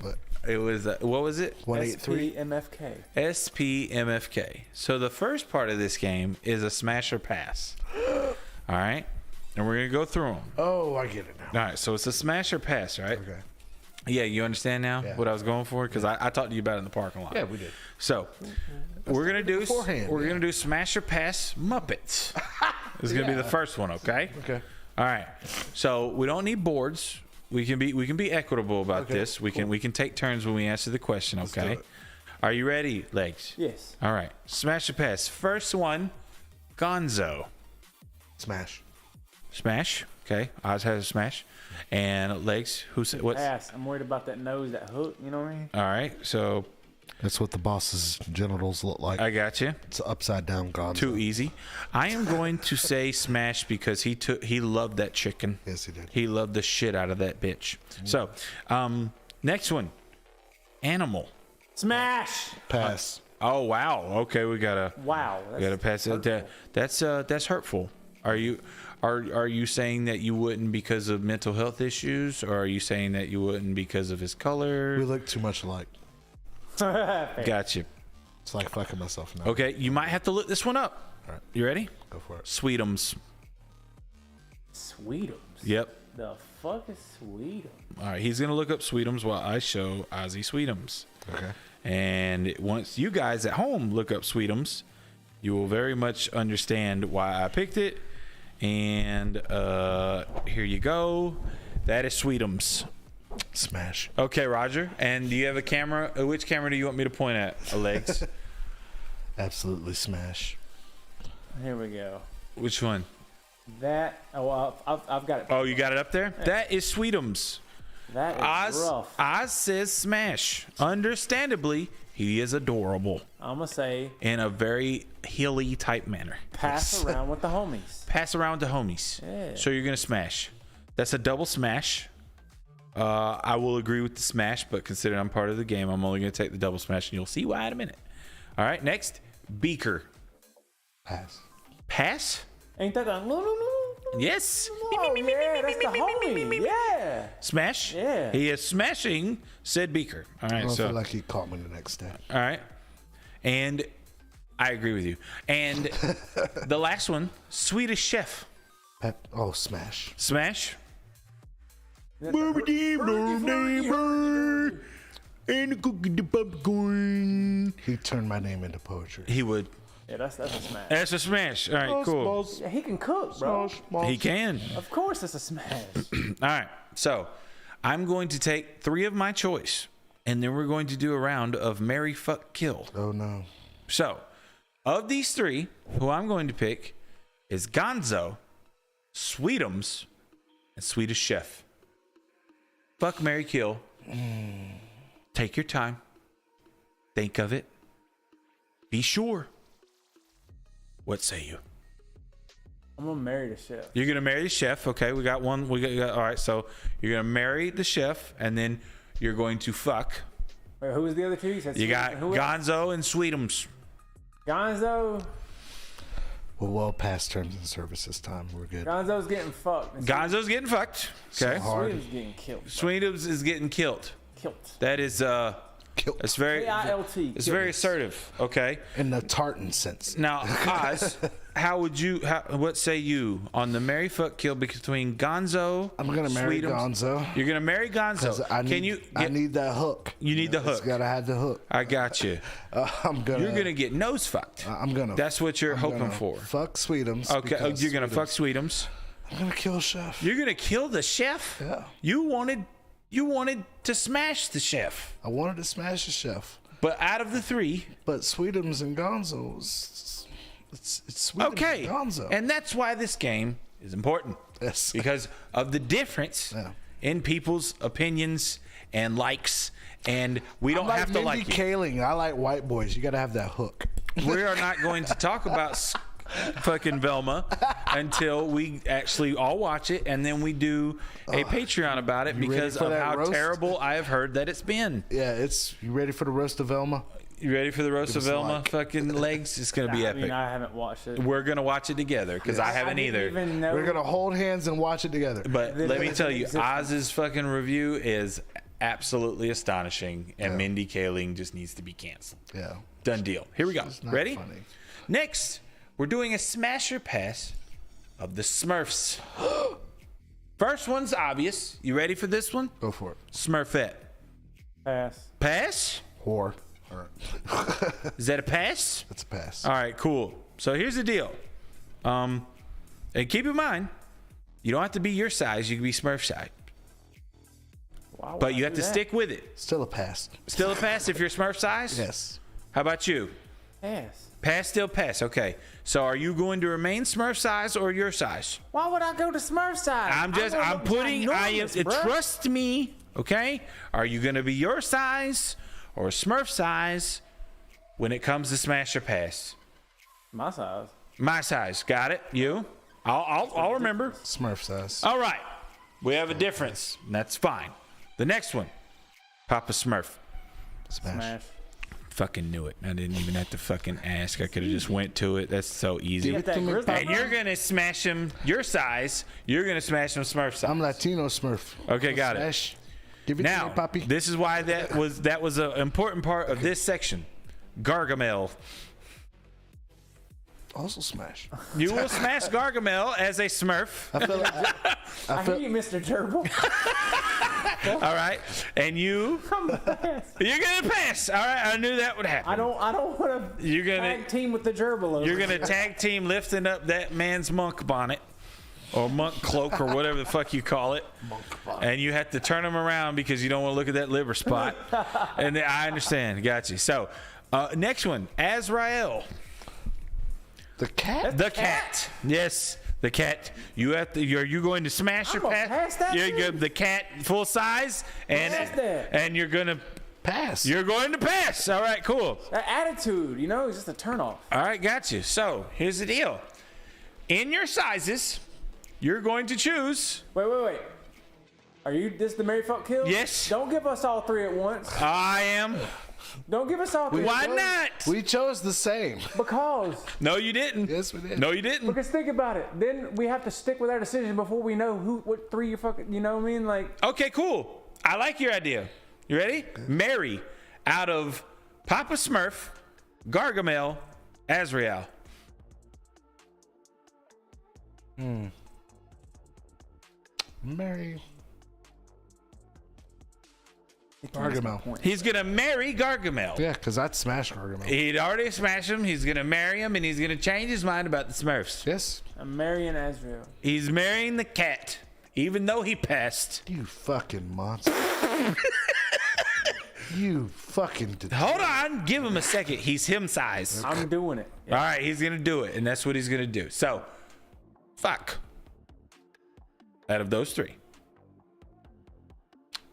What? It was what was it? 183. SPMFK. SPMFK. So the first part of this game is a smash or pass. All right, and we're gonna go through them. Oh, I get it now. All right, so it's a smash or pass, right? Okay. Yeah, you understand now Yeah. what I was going for? Because I talked to you about it in the parking lot. Yeah, we did. So we're gonna do beforehand, we're yeah. gonna do smash or pass Muppets. This is gonna be the first one, okay? Okay. All right. So we don't need boards. We can be equitable about Okay, this. We can take turns when we answer the question, do okay? it. Are you ready, Legs? Yes. All right. Smash or pass. First one, Gonzo. Smash. Smash. Okay. Oz has a smash. And Legs, who said what's Pass. I'm worried about that nose, that hook. You know what I mean? all right? So That's what the boss's genitals look like. I got you. It's upside down Gonzo. Too easy. I am going to say smash because he loved that chicken. Yes, he did. He loved the shit out of that bitch. So, next one, animal. Smash. Pass. Oh wow. Okay, we gotta Wow. pass it. That's hurtful. Are you saying that you wouldn't because of mental health issues, or are you saying that you wouldn't because of his color? We look too much alike. Gotcha. It's like fucking myself now. Okay, you might have to look this one up. All right. You ready? Go for it. Sweetums. Sweetums. Yep. The fuck is Sweetums? All right, he's gonna look up Sweetums while I show Ozzy Sweetums. Okay. And once you guys at home look up Sweetums, you will very much understand why I picked it. And here you go. That is Sweetums. Smash. Okay, Roger. And do you have a camera? Which camera do you want me to point at, Alex? Absolutely smash. Here we go. Which one? That. Oh, I've got it. Oh, you got it up there? That is Sweetums. That is rough. Oz says smash. Understandably, he is adorable I'm gonna say in a very hilly type manner. pass around with the homies. Pass around to homies. Yeah. So you're gonna smash. That's a double smash. I will agree with the smash, but considering I'm part of the game, I'm only gonna take the double smash, and you'll see why in a minute. All right, next, Beaker. Pass. Pass? Ain't that a no? Yes. Oh yeah, that's the homie. Yeah. Smash? Yeah. He is smashing said Beaker. All right, I don't so feel like he caught me the next day. all right. And I agree with you. And the last one, Swedish Chef. Smash. Smash. And the cookie, the popcorn. He turned my name into poetry. He would. Yeah, that's a smash. That's a smash. All right, cool. Yeah, he can cook, bro. He can. Of course, it's a smash. All right. So I'm going to take 3 of my choice, and then we're going to do a round of Marry, Fuck, Kill. Oh, no. So of these 3, who I'm going to pick is Gonzo, Sweetums, and Swedish Chef. Fuck, Marry, Kill. Take your time. Think of it. Be sure. What say you? I'm gonna marry the chef. You're gonna marry the chef. Okay, we got one. We got all right. So you're gonna marry the chef, and then you're going to fuck. Wait, who was the other 2? You got Gonzo and Sweetums. Gonzo. Well, past terms and services time. We're good. Gonzo's getting fucked. and Gonzo's getting fucked. Okay. Sweetums getting killed. Sweetums is getting killed. Killed. That is it's very K-I-L-T. it's very assertive. Okay. In the tartan sense. Now, Oz, what say you on the marry, fuck, kill between Gonzo? I'm gonna marry Sweetums? Gonzo. You're gonna marry Gonzo. I need that hook. You need the hook. It's gotta have the hook. I got you. You're gonna get nose fucked. That's what you're hoping for. Fuck Sweetums. Okay. You're gonna fuck Sweetums. I'm gonna kill Chef. You're gonna kill the chef. Yeah. You wanted to smash the chef. I wanted to smash the chef. But out of the 3, but Sweetums and Gonzo, it's Sweetums okay, and Gonzo. And that's why this game is important. Yes. Because of the difference in people's opinions and likes, and we don't have to like you. Kaling, I like white boys. You got to have that hook. We are not going to talk about fucking Velma until we actually all watch it, and then we do a Patreon about it because of how roast? terrible I have heard that it's been. Yeah, you ready for the roast of Velma? You ready for the roast of Velma? Fucking legs. It's gonna be epic. I mean, I haven't watched it. We're gonna watch it together because I haven't either. We're gonna hold hands and watch it together. But let me tell you, Oz's fucking review is absolutely astonishing, and Mindy Kaling just needs to be canceled. Yeah. Done deal. Here we go. Ready? Funny. Next, we're doing a smasher pass of the Smurfs. First one's obvious. You ready for this one? Go for it. Smurfette. Pass. Pass? Whore. All right. Is that a pass? That's a pass. All right, cool. So here's the deal. And keep in mind, you don't have to be your size. You can be Smurf size. But you have to stick with it. Still a pass. Still a pass if you're Smurf size? Yes. How about you? Pass. Pass, still pass. Okay. So are you going to remain Smurf size or your size? Why would I go to Smurf size? Trust me. Okay. Are you going to be your size or Smurf size when it comes to smash or pass? My size. My size. Got it. You? I'll remember. Smurf size. All right. We have a difference. And that's fine. The next one. Papa Smurf. Smash. Fucking knew it. I didn't even have to fucking ask. I could have just went to it. That's so easy. And you're going to smash him your size. You're going to smash him Smurf size. I'm Latino Smurf. Okay, got smash. it. Give it now, to me, Papi. this is why that was an important part of this section. Gargamel. Also smash. You will smash Gargamel as a Smurf. I feel like I hear you, Mr. Gerbil. All right, and you're gonna pass. All right, I knew that would happen. I don't want to. You're gonna tag team with the Gerbil. You're gonna tag team lifting up that man's monk bonnet or monk cloak or whatever the fuck you call it, and you have to turn him around because you don't want to look at that liver spot. And I understand. Got you. So next one, Azrael. The cat. The cat. Yes. The cat, you have to. Are you going to smash or pass? Pass that You're shit? good. The cat full size, Pass that. and you're gonna Pass. You're going to pass. All right, cool. That attitude, is just a turnoff. All right, got you. So here's the deal. In your sizes, you're going to choose. Wait. Are you this the Mary Fuck Kill? Yes. Don't give us all three at once. I am. Don't give us all three. Why at once. not? We chose the same. Because No, you didn't. Yes, we did. No, you didn't. Because think about it. Then we have to stick with our decision before we know what three you fucking. You know what I mean? Like. Okay, cool. I like your idea. You ready? Mary out of Papa Smurf, Gargamel, Azrael. Mary. Gargamel. He's gonna marry Gargamel. Yeah, because I'd smash Gargamel. He'd already smashed him. He's gonna marry him, and he's gonna change his mind about the Smurfs. Yes. I'm marrying Azrael. He's marrying the cat, even though he passed. You fucking monster. You fucking. Hold on, give him a second. He's him size. I'm doing it. All right, he's gonna do it, and that's what he's gonna do. So, fuck. Out of those three,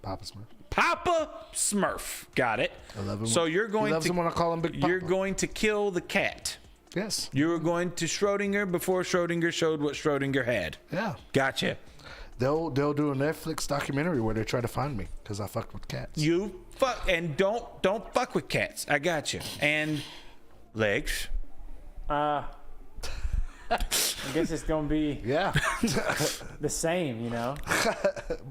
Papa Smurf. Papa Smurf. Got it. I love him. So you're He going loves to him when I call him Big Papa. you're going to kill the cat. Yes. You were going to Schrodinger before Schrodinger showed what Schrodinger had. Yeah. Gotcha. They'll do a Netflix documentary where they try to find me because I fucked with cats. You fuck and don't fuck with cats. I got you. And legs. I guess it's gonna be Yeah. the same,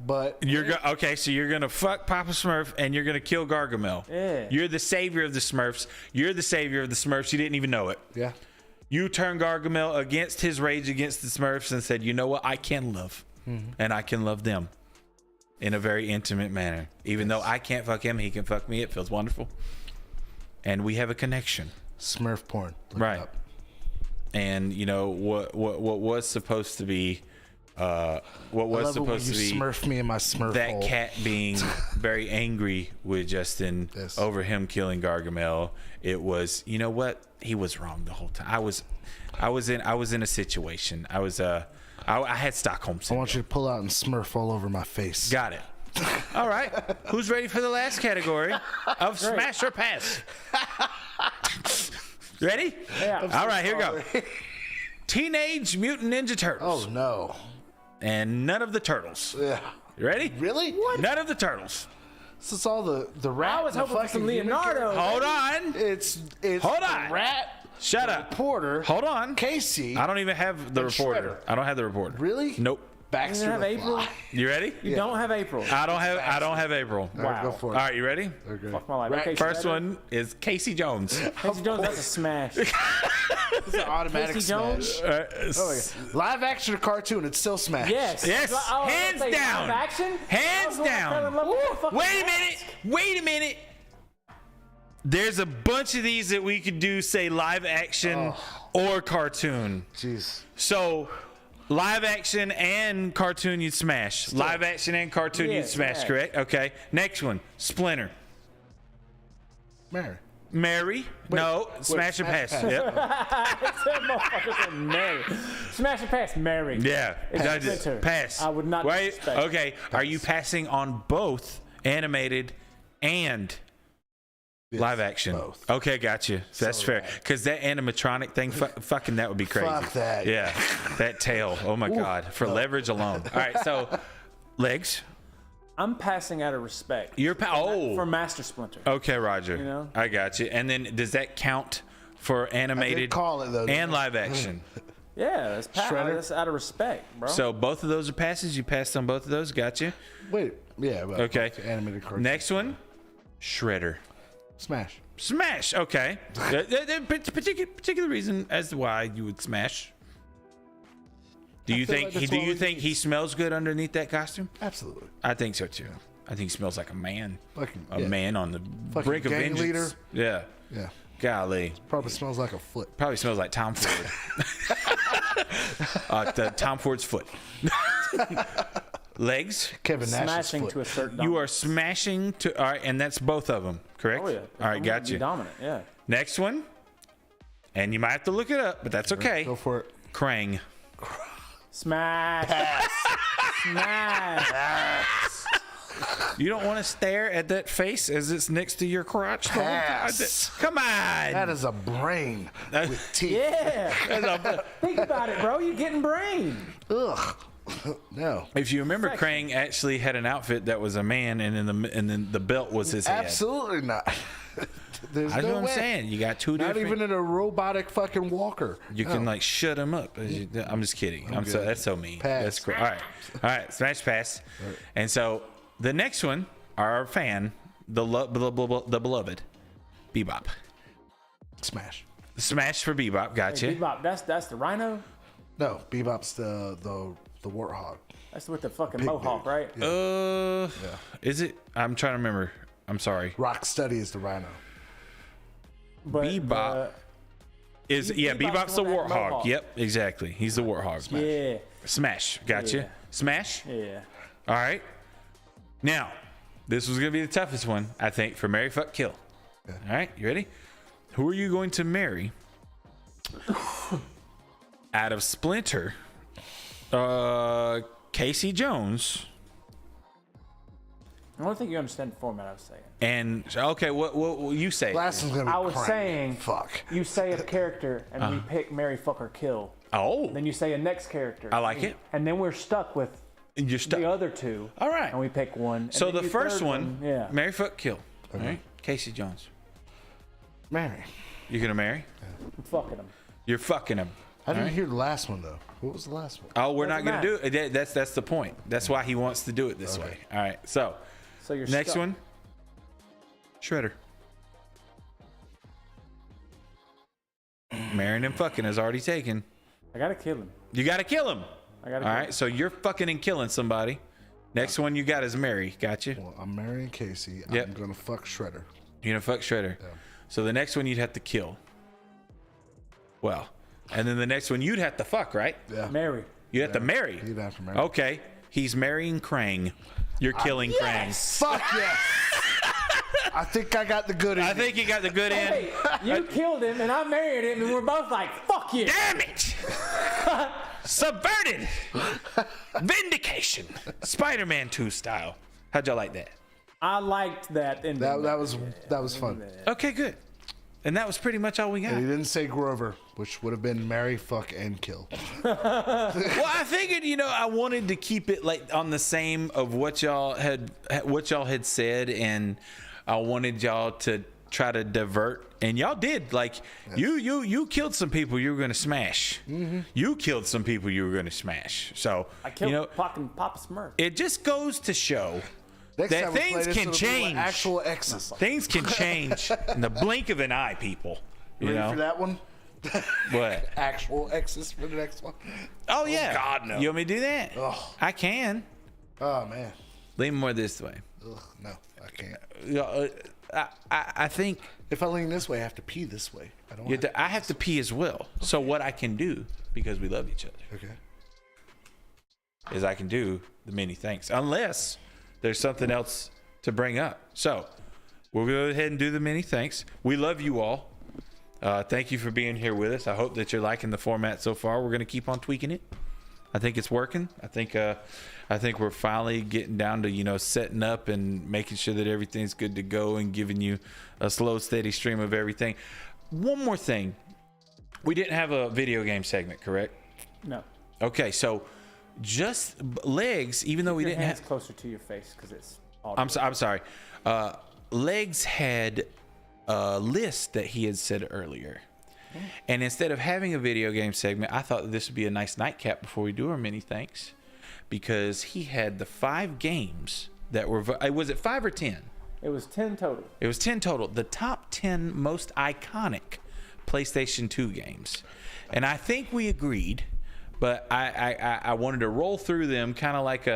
But Okay, so you're gonna fuck Papa Smurf and you're gonna kill Gargamel. Yeah. You're the savior of the Smurfs. You're the savior of the Smurfs. You didn't even know it. yeah. You turned Gargamel against his rage against the Smurfs and said, you know what? I can love. And I can love them in a very intimate manner. Even though I can't fuck him, he can fuck me. It feels wonderful. And we have a connection. Smurf porn. Look it Right. up. And what was supposed to be what was I love it when supposed you to be Smurf me in my Smurf that hole. cat being very angry with Justin Yes. over him killing Gargamel. It was, you know what? He was wrong the whole time. I was in a situation. I had Stockholm I syndrome. want you to pull out and Smurf all over my face. Got it. All right. Who's ready for the last category of Smash or Pass? Ready? Yeah. All right, here we go. Teenage Mutant Ninja Turtles. Oh no. And none of the turtles. Yeah. You ready? Really? None of the turtles. So it's all the rat. I was and the hoping for some fucking human Leonardo. Hold on. It's Hold the on. rat. Shut the up. Reporter. Hold on. Casey. I don't even have the And reporter. Shredder. I don't have the reporter. Really? Nope. Baxter You don't have the April? Fly. You ready? You don't have April. I don't have April. All right, go Wow. for All it. right, you ready? Okay. Fuck my life. Rat- Okay, First Shredder. one is Casey Jones. Casey Jones, that's a smash. It's an automatic Casey Jones? smash. Live action or cartoon, it's still smash. Yes. Yes. I was gonna Hands say down. live Action. Hands down. Wait a minute. There's a bunch of these that we could do, say live action or cartoon. Jeez. So live action and cartoon you'd smash. Live action and cartoon Yeah, you'd smash, smash. correct? Okay. Next one, Splinter. Mary. Mary? No, smash or smash pass. pass. Yep. That motherfucker said Mary. Smash and pass, Mary. Yeah. It's Judges, Splinter. pass. I would not Wait. disrespect. Okay. Are you passing on both animated and live action? both. Okay, gotcha. That's fair. Because that animatronic thing, fucking that would be crazy. Fuck that. Yeah. That tail. Oh my God. For leverage alone. All right. So legs. I'm passing out of respect You're for Master Splinter. Okay, Roger. You know? I got you. And then does that count for animated call it, though, didn't and I? live action? Yeah, Shredder? that's out of respect, bro. So both of those are passes. You passed on both of those. Got you. Wait. Yeah. But Okay. Animated cartoon. Next one, Shredder. Smash. Smash. Okay. Particular reason as to why you would smash. Do you feel think like that's what we he smells good underneath that costume? Absolutely. I think so too. I think he smells like a man. Fucking A yeah. man on the Fucking brink of gang vengeance. leader. Yeah. Yeah. Golly. Probably smells like a foot. Probably smells like Tom Ford. Tom Ford's foot. Legs. Kevin Nash's Smashing foot. to a certain. You are smashing to. All right, and that's both of them, correct? Oh yeah. All right, I'm got gonna be you. Dominant. Yeah. Next one, and you might have to look it up, but that's okay. Go for it. Krang. Smash. Smash. You don't want to stare at that face as it's next to your crotch. the whole time? Pass. Come on. That is a brain with teeth. Yeah. Think about it, bro. You're getting brain. Ugh. No. If you remember, Krang actually had an outfit that was a man, and then the belt was his head. Absolutely not. There's I know no what I'm way. saying. You got two Not different. even in a robotic fucking walker. You can like shut him up. I'm just kidding. I'm so that's so mean. Pass. That's cool. All right. Smash pass. Right. And so the next one, our fan, the beloved, Bebop. Smash. Smash for Bebop. Gotcha. Hey, Bebop, that's the rhino? No, Bebop's the warthog. That's with the fucking mohawk, right? Yeah. Is it? I'm trying to remember. I'm sorry. Rocksteady is the rhino. But Bebop is Bebop's the warthog. Mohawk. Yep, exactly. He's the warthog. Smash. Yeah. Smash. Gotcha. Yeah. Smash. Yeah. All right. Now, this was gonna be the toughest one, I think, for marry, fuck, kill. Yeah. All right, you ready? Who are you going to marry out of Splinter, Casey Jones, I don't think you understand the format I was saying. and okay, what will you say? Last one's gonna be I was Krang. saying, Fuck. you say a character, and we pick marry, fuck, or kill. Oh, Then you say a next character. I like it. And then we're stuck with You're stuck. the other two. All right. And we pick one. And So then the you first third one, yeah. marry, fuck, kill. All right, Casey Jones. Mary. You're gonna marry? I'm fucking them. You're fucking him. I didn't hear the last one though. What was the last one? Oh, we're not Doesn't gonna do it. That's the point. That's why he wants to do it this way. All right. So So you're next stuck. one, Shredder. Marrying and fucking is already taken. I gotta kill him. You gotta kill him. I gotta All kill right. him. So you're fucking and killing somebody. Next one you got is Mary. Gotcha. Well, I'm marrying Casey. Yep. I'm gonna fuck Shredder. You're gonna fuck Shredder. Yeah. So the next one you'd have to kill. Well, and then the next one you'd have to fuck, right? Yeah. Mary. You'd have to marry. You'd have to marry. Okay. He's marrying Krang. You're killing Krang. Fuck yeah. I think I got the good end. I think you got the good end. Hey, you killed him, and I married him, and we're both like, fuck you. Damn it! Subverted! Vindication! Spider-Man 2 style. How'd y'all like that? I liked that. that was fun. Okay, good. And that was pretty much all we got. And he didn't say Grover, which would have been marry, fuck, and kill. Well, I figured, I wanted to keep it like on the same of what y'all had said, and I wanted y'all to try to divert, and y'all did. Like you killed some people you were gonna smash. Mm-hmm. You killed some people you were gonna smash. So I killed fucking Papa Smurf. it just goes to show Next that time we play things this, can it'll be change. with actual X's. Things can change in the blink of an eye, people. You Ready know for that one? what? Actual X's for the next one. Oh yeah. God, no. You want me to do that? Ugh. I can. Oh man. Lean more this way. Ugh, no, I can't. I think If I lean this way, I have to pee this way. I have to pee as well. So what I can do, because we love each other, Okay. is I can do the many thanks, unless there's something else to bring up. So we'll go ahead and do the many thanks. We love you all. Thank you for being here with us. I hope that you're liking the format so far. We're going to keep on tweaking it. I think it's working. I think we're finally getting down to setting up and making sure that everything's good to go and giving you a slow, steady stream of everything. One more thing, we didn't have a video game segment, correct? No. Okay, so just legs. Even though we Your didn't hands have, closer to your face because it's audio. I'm sorry. Legs had a list that he had said earlier. And instead of having a video game segment, I thought that this would be a nice nightcap before we do our many thanks, because he had the 5 games that were, was it 5 or 10? It was 10 total. It was 10 total. The top 10 most iconic PlayStation 2 games. And I think we agreed, but I wanted to roll through them kind of like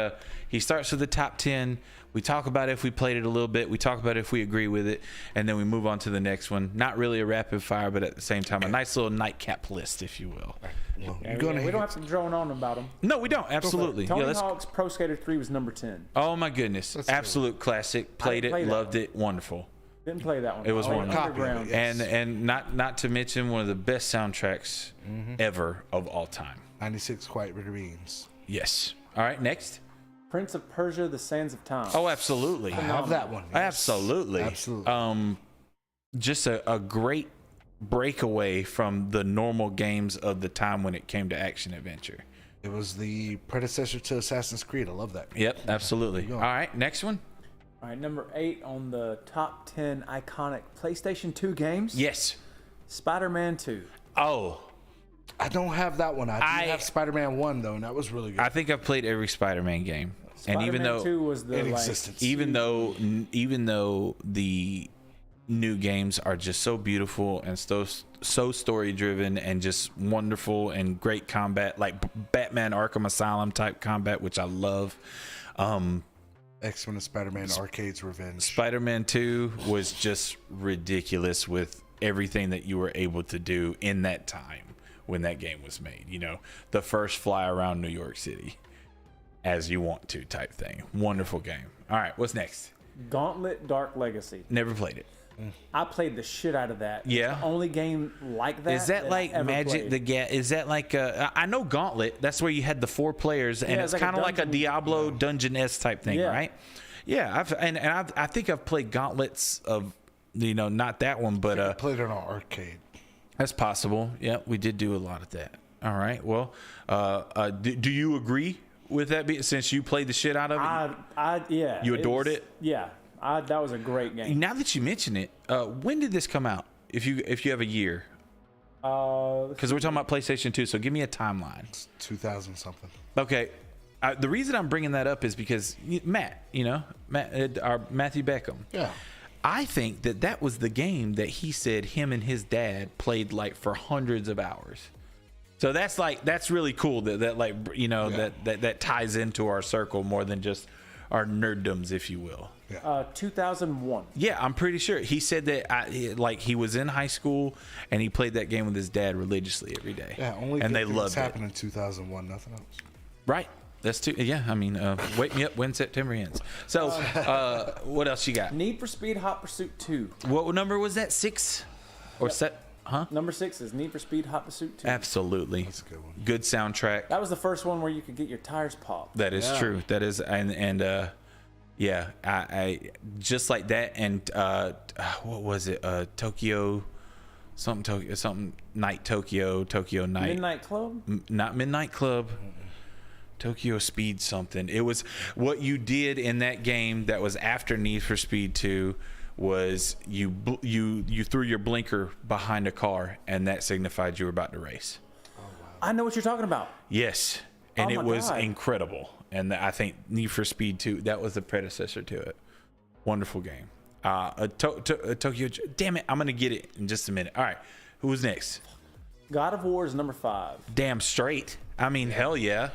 he starts with the top 10. We talk about if we played it a little bit. We talk about if we agree with it. And then we move on to the next one. Not really a rapid fire, but at the same time, a nice little nightcap list, if you will. Well, Yeah, we don't have to drone on about them. No, we don't. Absolutely. Tony let's- Hawk's Pro Skater 3 was number 10. Oh, my goodness. Absolute classic. Played it. played that Loved one. it. Wonderful. Didn't play that one. It was Oh, one. Underground. And not to mention one of the best soundtracks ever of all time. 96 Quiet River Beans. Yes. All right, next. Prince of Persia: The Sands of Time. Oh, absolutely. I have that one. Yes. Absolutely. Absolutely. Just a great breakaway from the normal games of the time when it came to action adventure. It was the predecessor to Assassin's Creed. I love that. Yep, absolutely. All right, next one. All right, number 8 on the top 10 iconic PlayStation 2 games. Yes. Spider-Man 2. Oh, I don't have that one. I do have Spider-Man 1 though, and that was really good. I think I've played every Spider-Man game. And even though 2 was the in like, existence. even though the new games are just so beautiful and so story driven and just wonderful and great combat, like Batman Arkham Asylum type combat, which I love. X-Men and Spider-Man Arcade's Revenge. Spider-Man 2 was just ridiculous with everything that you were able to do in that time when that game was made. You know, the first fly around New York City as you want to type thing. Wonderful game. All right, what's next? Gauntlet: Dark Legacy. Never played it. I played the shit out of that. Yeah. It's the only game like that. Is that like I ever Magic played. Is that like I know Gauntlet, that's where you had the 4 players and Yeah, it's it's like a kind of like a dungeon. Diablo dungeon-esque type thing, Yeah. right? Yeah, I think I've played Gauntlets of, you know, not that one, but I played it on arcade. that's possible. Yeah, we did do a lot of that. All right. Well, do you agree with that since you played the shit out of it? Yeah. You adored it? Yeah. That was a great game. Now that you mention it, when did this come out? If you have a year, because we're talking about PlayStation 2, so give me a timeline. 2000 something. Okay, the reason I'm bringing that up is because Matthew Beckham. Yeah. I think that was the game that he said him and his dad played like for hundreds of hours. So that's really cool that like, you know, that ties into our circle more than just our nerddoms, if you will. 2001. Yeah, I'm pretty sure. He said that he was in high school and he played that game with his dad religiously every day. Yeah, only and good they things loved happened it. in 2001, nothing else. Right. That's too. Yeah, I mean, wake me up when September ends. So, what else you got? Need for Speed Hot Pursuit 2. What number was that? 6 or set? Huh? Number 6 is Need for Speed Hot Pursuit 2. Absolutely. That's a good one. Good soundtrack. That was the first one where you could get your tires popped. That is true. That is, and yeah, I just like that. And what was it? Tokyo Night, Tokyo Night. Midnight Club? Not Midnight Club. Tokyo Speed something. It was what you did in that game that was after Need for Speed 2 was you threw your blinker behind a car and that signified you were about to race. I know what you're talking about. Yes. And Oh it my was God. incredible. And I think Need for Speed 2, that was the predecessor to it. Wonderful game. Tokyo, damn it, I'm going to get it in just a minute. All right. Who was next? God of War is number 5. Damn straight. I mean, hell yeah.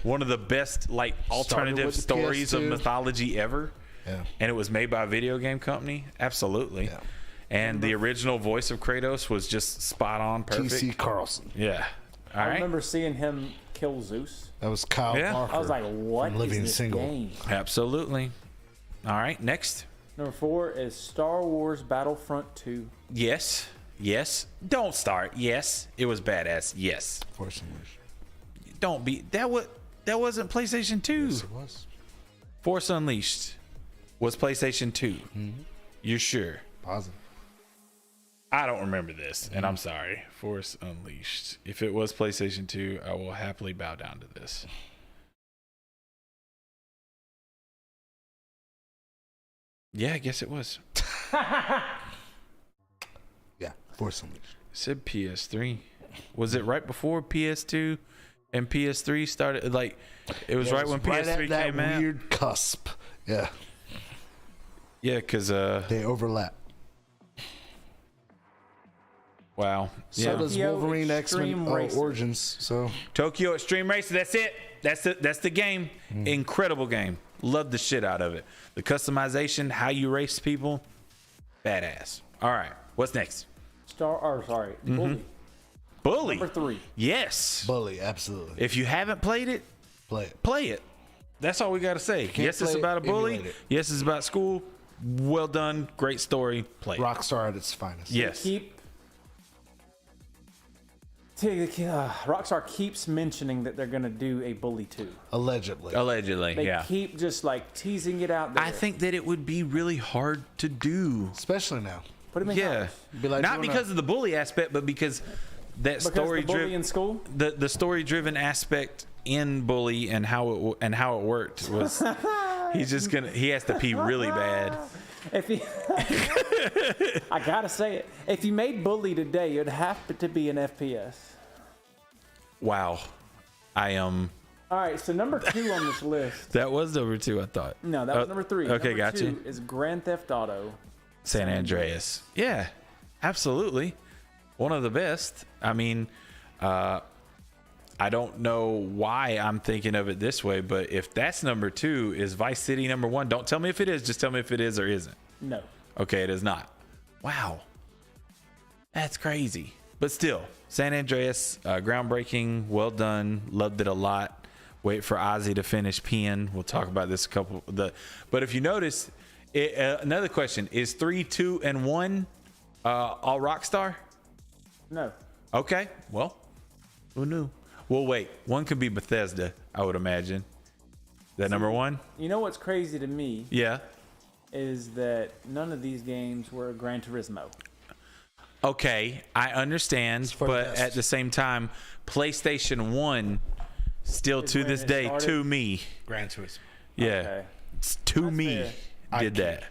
One of the best like alternative with the stories of PS2. mythology ever. Yeah. And it was made by a video game company. Absolutely. Yeah. And the original voice of Kratos was just spot on, perfect. T.C. Carlson. Yeah. All I right. remember seeing him kill Zeus. That was Kyle Yeah. Barker. I was like, what from is Living this Single. game? Absolutely. All right. Next. Number 4 is Star Wars Battlefront 2. Yes. Yes. Don't start. Yes. It was badass. Yes. Force Unleashed. Don't be that wasn't PlayStation 2. Yes, it was. Force Unleashed was PlayStation 2. You're sure? Positive. I don't remember this, and I'm sorry. Force Unleashed. If it was PlayStation 2, I will happily bow down to this. Yeah, I guess it was. Yeah, Force Unleashed. It said PS3. Was it right before PS2 and PS3 started? Like, it was right when Right PS3 at that came out? weird cusp. Yeah, Yeah, because, they overlap. wow. So Yeah. does Tokyo Wolverine Extreme X-Men Racing. Origins. So Tokyo Extreme Racer, that's it. That's the game. Incredible game. Love the shit out of it. The customization, how you race people, badass. All right, what's next? Bully. Bully. Number 3. Yes. Bully, absolutely. If you haven't played it, Play it. play it. That's all we got to say. Yes, it's play it, about a bully. emulate it. Yes, it's about school. well done, great story, play. Rockstar at its finest. Yes. Rockstar keeps mentioning that they're going to do a Bully 2. Allegedly, They yeah. keep just like teasing it out there. I think that it would be really hard to do. Especially now. Put him in Yeah. college. Be like Not doing because of the bully aspect, but because that Because the bully story-driven in school? the story-driven aspect in Bully and how it worked was he has to pee really bad. If you, I gotta say it. If you made Bully today, it'd have to be an FPS. Wow. I am. All right, so number 2 on this list. That was number 2, I thought. No, that was number 3. Okay, number got 2 you. is Grand Theft Auto San Andreas. Yeah, absolutely. One of the best. I mean, I don't know why I'm thinking of it this way, but if that's number 2, is Vice City number 1? Don't tell me if it is. Just tell me if it is or isn't. No. Okay, it is not. Wow. That's crazy. But still, San Andreas, groundbreaking, well done, loved it a lot. Wait for Ozzy to finish peeing. We'll talk about this but if you notice, another question, is 3, 2, and 1 all Rockstar? No. Okay, well, who knew? Well, wait, 1 could be Bethesda, I would imagine. That number 1? You know what's crazy to me Yeah. is that none of these games were Gran Turismo. Okay, I understand, for but the best. at the same time, PlayStation 1 still Is to when this it day started? to me. Gran Turismo. Yeah. Okay. It's to That's me fair. did that.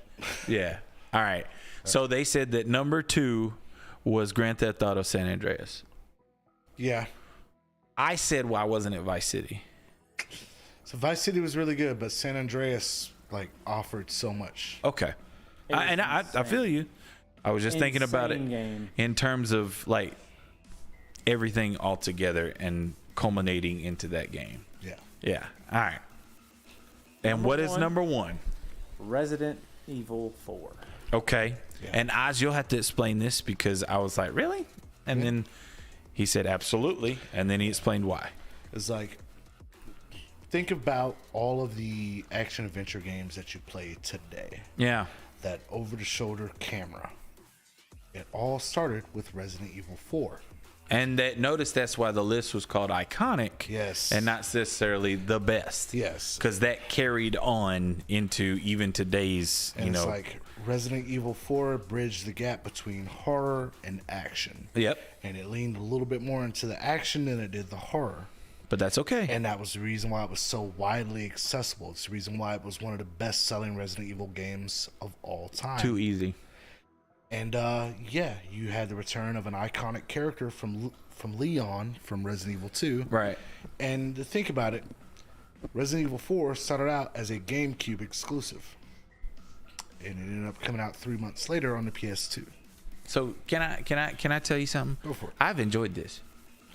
Yeah. All right. So they said that number 2 was Grand Theft Auto San Andreas. Yeah. I said, why wasn't it Vice City? So Vice City was really good, but San Andreas offered so much. Okay. It was I feel you. I was just thinking about it Insane game. in terms of everything all together and culminating into that game. Yeah. Yeah. All right. And Number what is 1? number 1? Resident Evil 4. Okay. Yeah. And Oz, you'll have to explain this because I was like, really? And then he said, absolutely. And then he explained why. It's think about all of the action adventure games that you play today. Yeah. That over-the-shoulder camera. It all started with Resident Evil 4. And notice that's why the list was called iconic. Yes. And not necessarily the best. Yes. Because that carried on into even today's, And it's Resident Evil 4 bridged the gap between horror and action. Yep. And it leaned a little bit more into the action than it did the horror. But that's okay. And that was the reason why it was so widely accessible. It's the reason why it was one of the best-selling Resident Evil games of all time. Too easy. And you had the return of an iconic character from Leon from Resident Evil 2. Right. And to think about it, Resident Evil 4 started out as a GameCube exclusive. And it ended up coming out 3 months later on the PS2. So can I tell you something? Go for it. I've enjoyed this.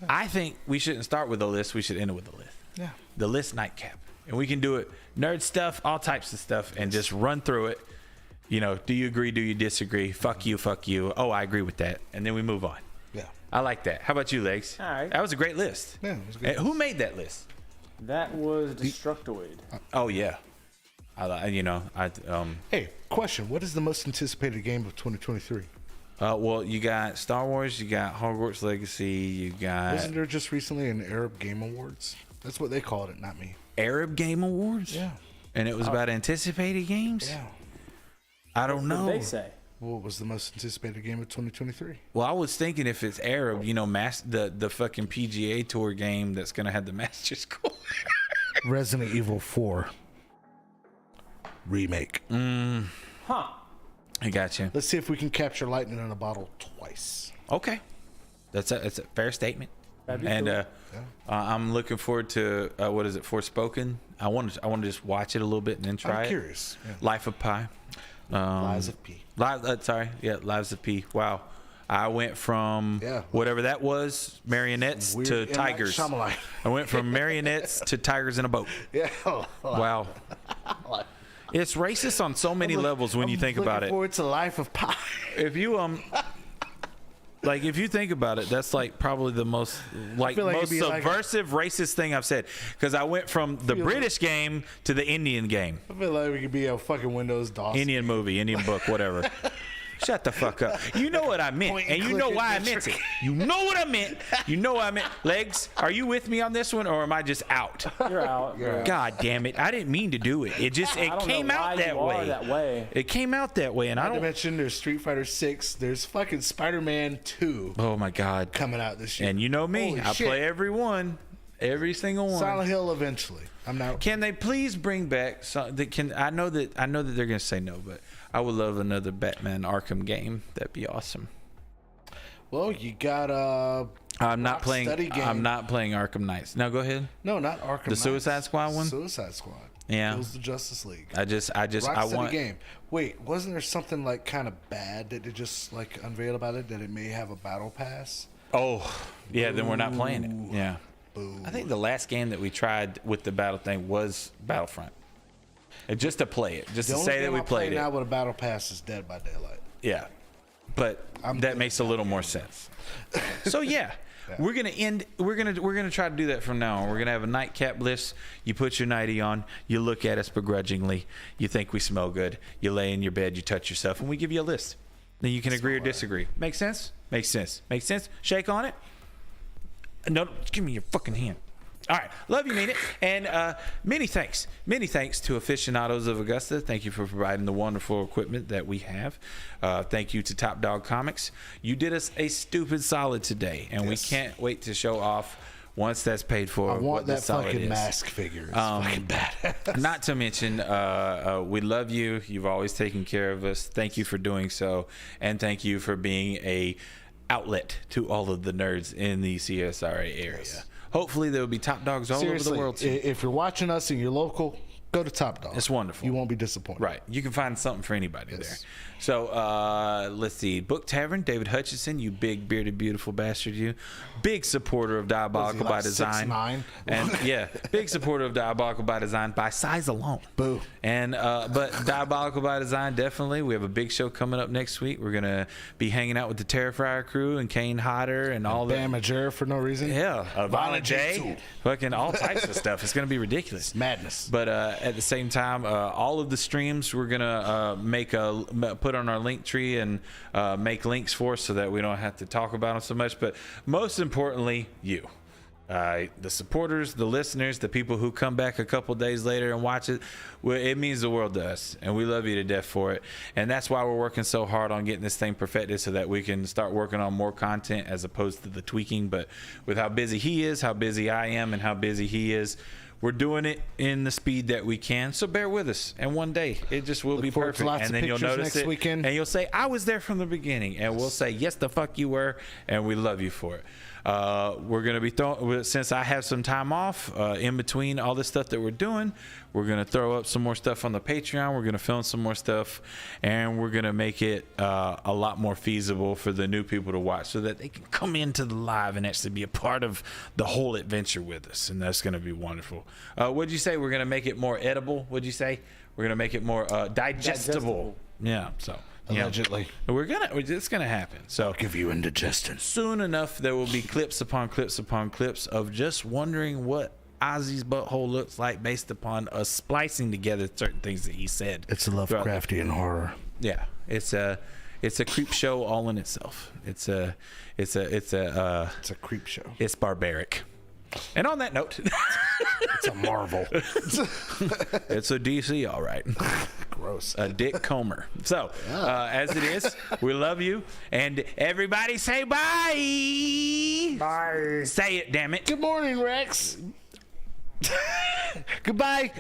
I think we shouldn't start with a list. We should end it with a list. Yeah. The list nightcap. And we can do it nerd stuff, all types of stuff, and just run through it. Do you agree? Do you disagree? Fuck you, fuck you. Oh, I agree with that. And then we move on. Yeah. I like that. How about you, Legs? All right. That was a great list. Yeah, it was a good And who made that list? That was Destructoid. Oh, yeah. Hey, question. What is the most anticipated game of 2023? Well, you got Star Wars, you got Hogwarts Legacy, you got Wasn't there just recently an Arab Game Awards? That's what they called it, not me. Arab Game Awards? Yeah. And it was about anticipated games? Yeah. I don't know. What did they say? What was the most anticipated game of 2023? Well, I was thinking if it's Arab, the fucking PGA Tour game that's going to have the Master Score. Resident Evil 4 remake. Huh. I got you. Let's see if we can capture lightning in a bottle twice. Okay. It's a fair statement. That'd be And cool. I'm looking forward to, what is it, Forspoken? I want to just watch it a little bit and then try I'm it. curious. Yeah. Life of Pi. Lies of P. Lives of P. Wow. I went from whatever that was, marionettes Weird to M. Night tigers. Shyamalan. I went from marionettes to tigers in a boat. Yeah. Wow. It's racist on so many levels when you think about Looking it. forward to Life of Pi. If you Like, if you think about it, that's like probably the most most subversive, racist thing I've said. Because I went from the British game to the Indian game. I feel like we could be a fucking Windows DOS. Indian movie, Indian book, whatever. Shut the fuck up. You know what I meant, and you know why I meant it. You know what I meant. You know what I meant. Legs, are you with me on this one, or am I just out? You're out. God damn it. I didn't mean to do it. It came out that way. It came out that way, and I don't mention there's Street Fighter 6. There's fucking Spider-Man 2. Oh my God. Coming out this year. And you know me. Holy I shit. play every one. Every single one. Silent Hill eventually. I'm not. Can they please bring back I know that they're gonna say no, but I would love another Batman Arkham game. That'd be awesome. Well, you got I'm not playing Arkham Knights. No, go ahead. No, not Arkham Knights. The Suicide Squad one? Suicide Squad. Yeah. It was the Justice League. I Rocksteady want game. Wait, wasn't there something like kind of bad that they just like unveiled about it, that it may have a battle pass? Oh, yeah, then we're not playing it. Yeah. Boo. I think the last game that we tried with the battle thing was Battlefront. Just to play it, just to say that we played it. Now with a battle pass is Dead by Daylight. Yeah, but that makes a little more sense. So yeah, we're gonna try to do that from now on. We're gonna have a nightcap list. You put your nightie on, you look at us begrudgingly, you think we smell good, you lay in your bed, you touch yourself, and we give you a list. Then you can agree or disagree. Make sense? Makes sense. Makes sense? Shake on it. No, give me your fucking hand. All right. Love you, mean it. And many thanks to Aficionados of Augusta. Thank you for providing the wonderful equipment that we have. Thank you to Top Dog Comics. You did us a stupid solid today, and we can't wait to show off once that's paid for. I want that fucking is. mask figure. It's fucking badass. Not to mention, we love you. You've always taken care of us. Thank you for doing so, and thank you for being a outlet to all of the nerds in the CSRA area. Yes. Hopefully there will be Top Dogs all over the world too. If you're watching us and you're local, go to Top Dog. It's wonderful. You won't be disappointed. Right. You can find something for anybody there. So let's see. Book Tavern, David Hutchison, you big bearded beautiful bastard, you. Big supporter of Diabolical by Design. 6'9"? And yeah, big supporter of Diabolical by Design by size alone. Boo. And but Diabolical by Design, definitely. We have a big show coming up next week. We're gonna be hanging out with the Terrifier crew and Kane Hodder and all that. Bam Majera for no reason. Yeah, Violent J, fucking all types of stuff. It's gonna be ridiculous. Madness. But at the same time, all of the streams we're gonna put on our link tree and make links for, so that we don't have to talk about them so much. But most importantly, you, the supporters, the listeners, the people who come back a couple days later and watch it, well, it means the world to us, and we love you to death for it. And that's why we're working so hard on getting this thing perfected, so that we can start working on more content as opposed to the tweaking. But with how busy he is, how busy I am, and how busy he is, we're doing it in the speed that we can. So bear with us, and one day it just will be perfect. And then you'll notice it, weekend. And you'll say, I was there from the beginning. And we'll say, yes, the fuck you were, and we love you for it. We're going to be since I have some time off in between all this stuff that we're doing, we're going to throw up some more stuff on the Patreon. We're going to film some more stuff, and we're going to make it a lot more feasible for the new people to watch, so that they can come into the live and actually be a part of the whole adventure with us. And that's going to be wonderful. What'd you say? We're going to make it more edible. What'd you say? We're going to make it more digestible. Yeah. So. Allegedly. Yeah. It's gonna happen. So I'll give you indigestion. Soon enough, there will be clips upon clips upon clips of just wondering what Ozzy's butthole looks like based upon us splicing together certain things that he said. It's a Lovecraftian horror. Yeah. It's a creep show all in itself. It's a creep show. It's barbaric. And on that note, it's a Marvel. It's a DC, all right. Gross. A Dick Comer. So, as it is, we love you. And everybody say bye. Bye. Say it, damn it. Good morning, Rex. Goodbye.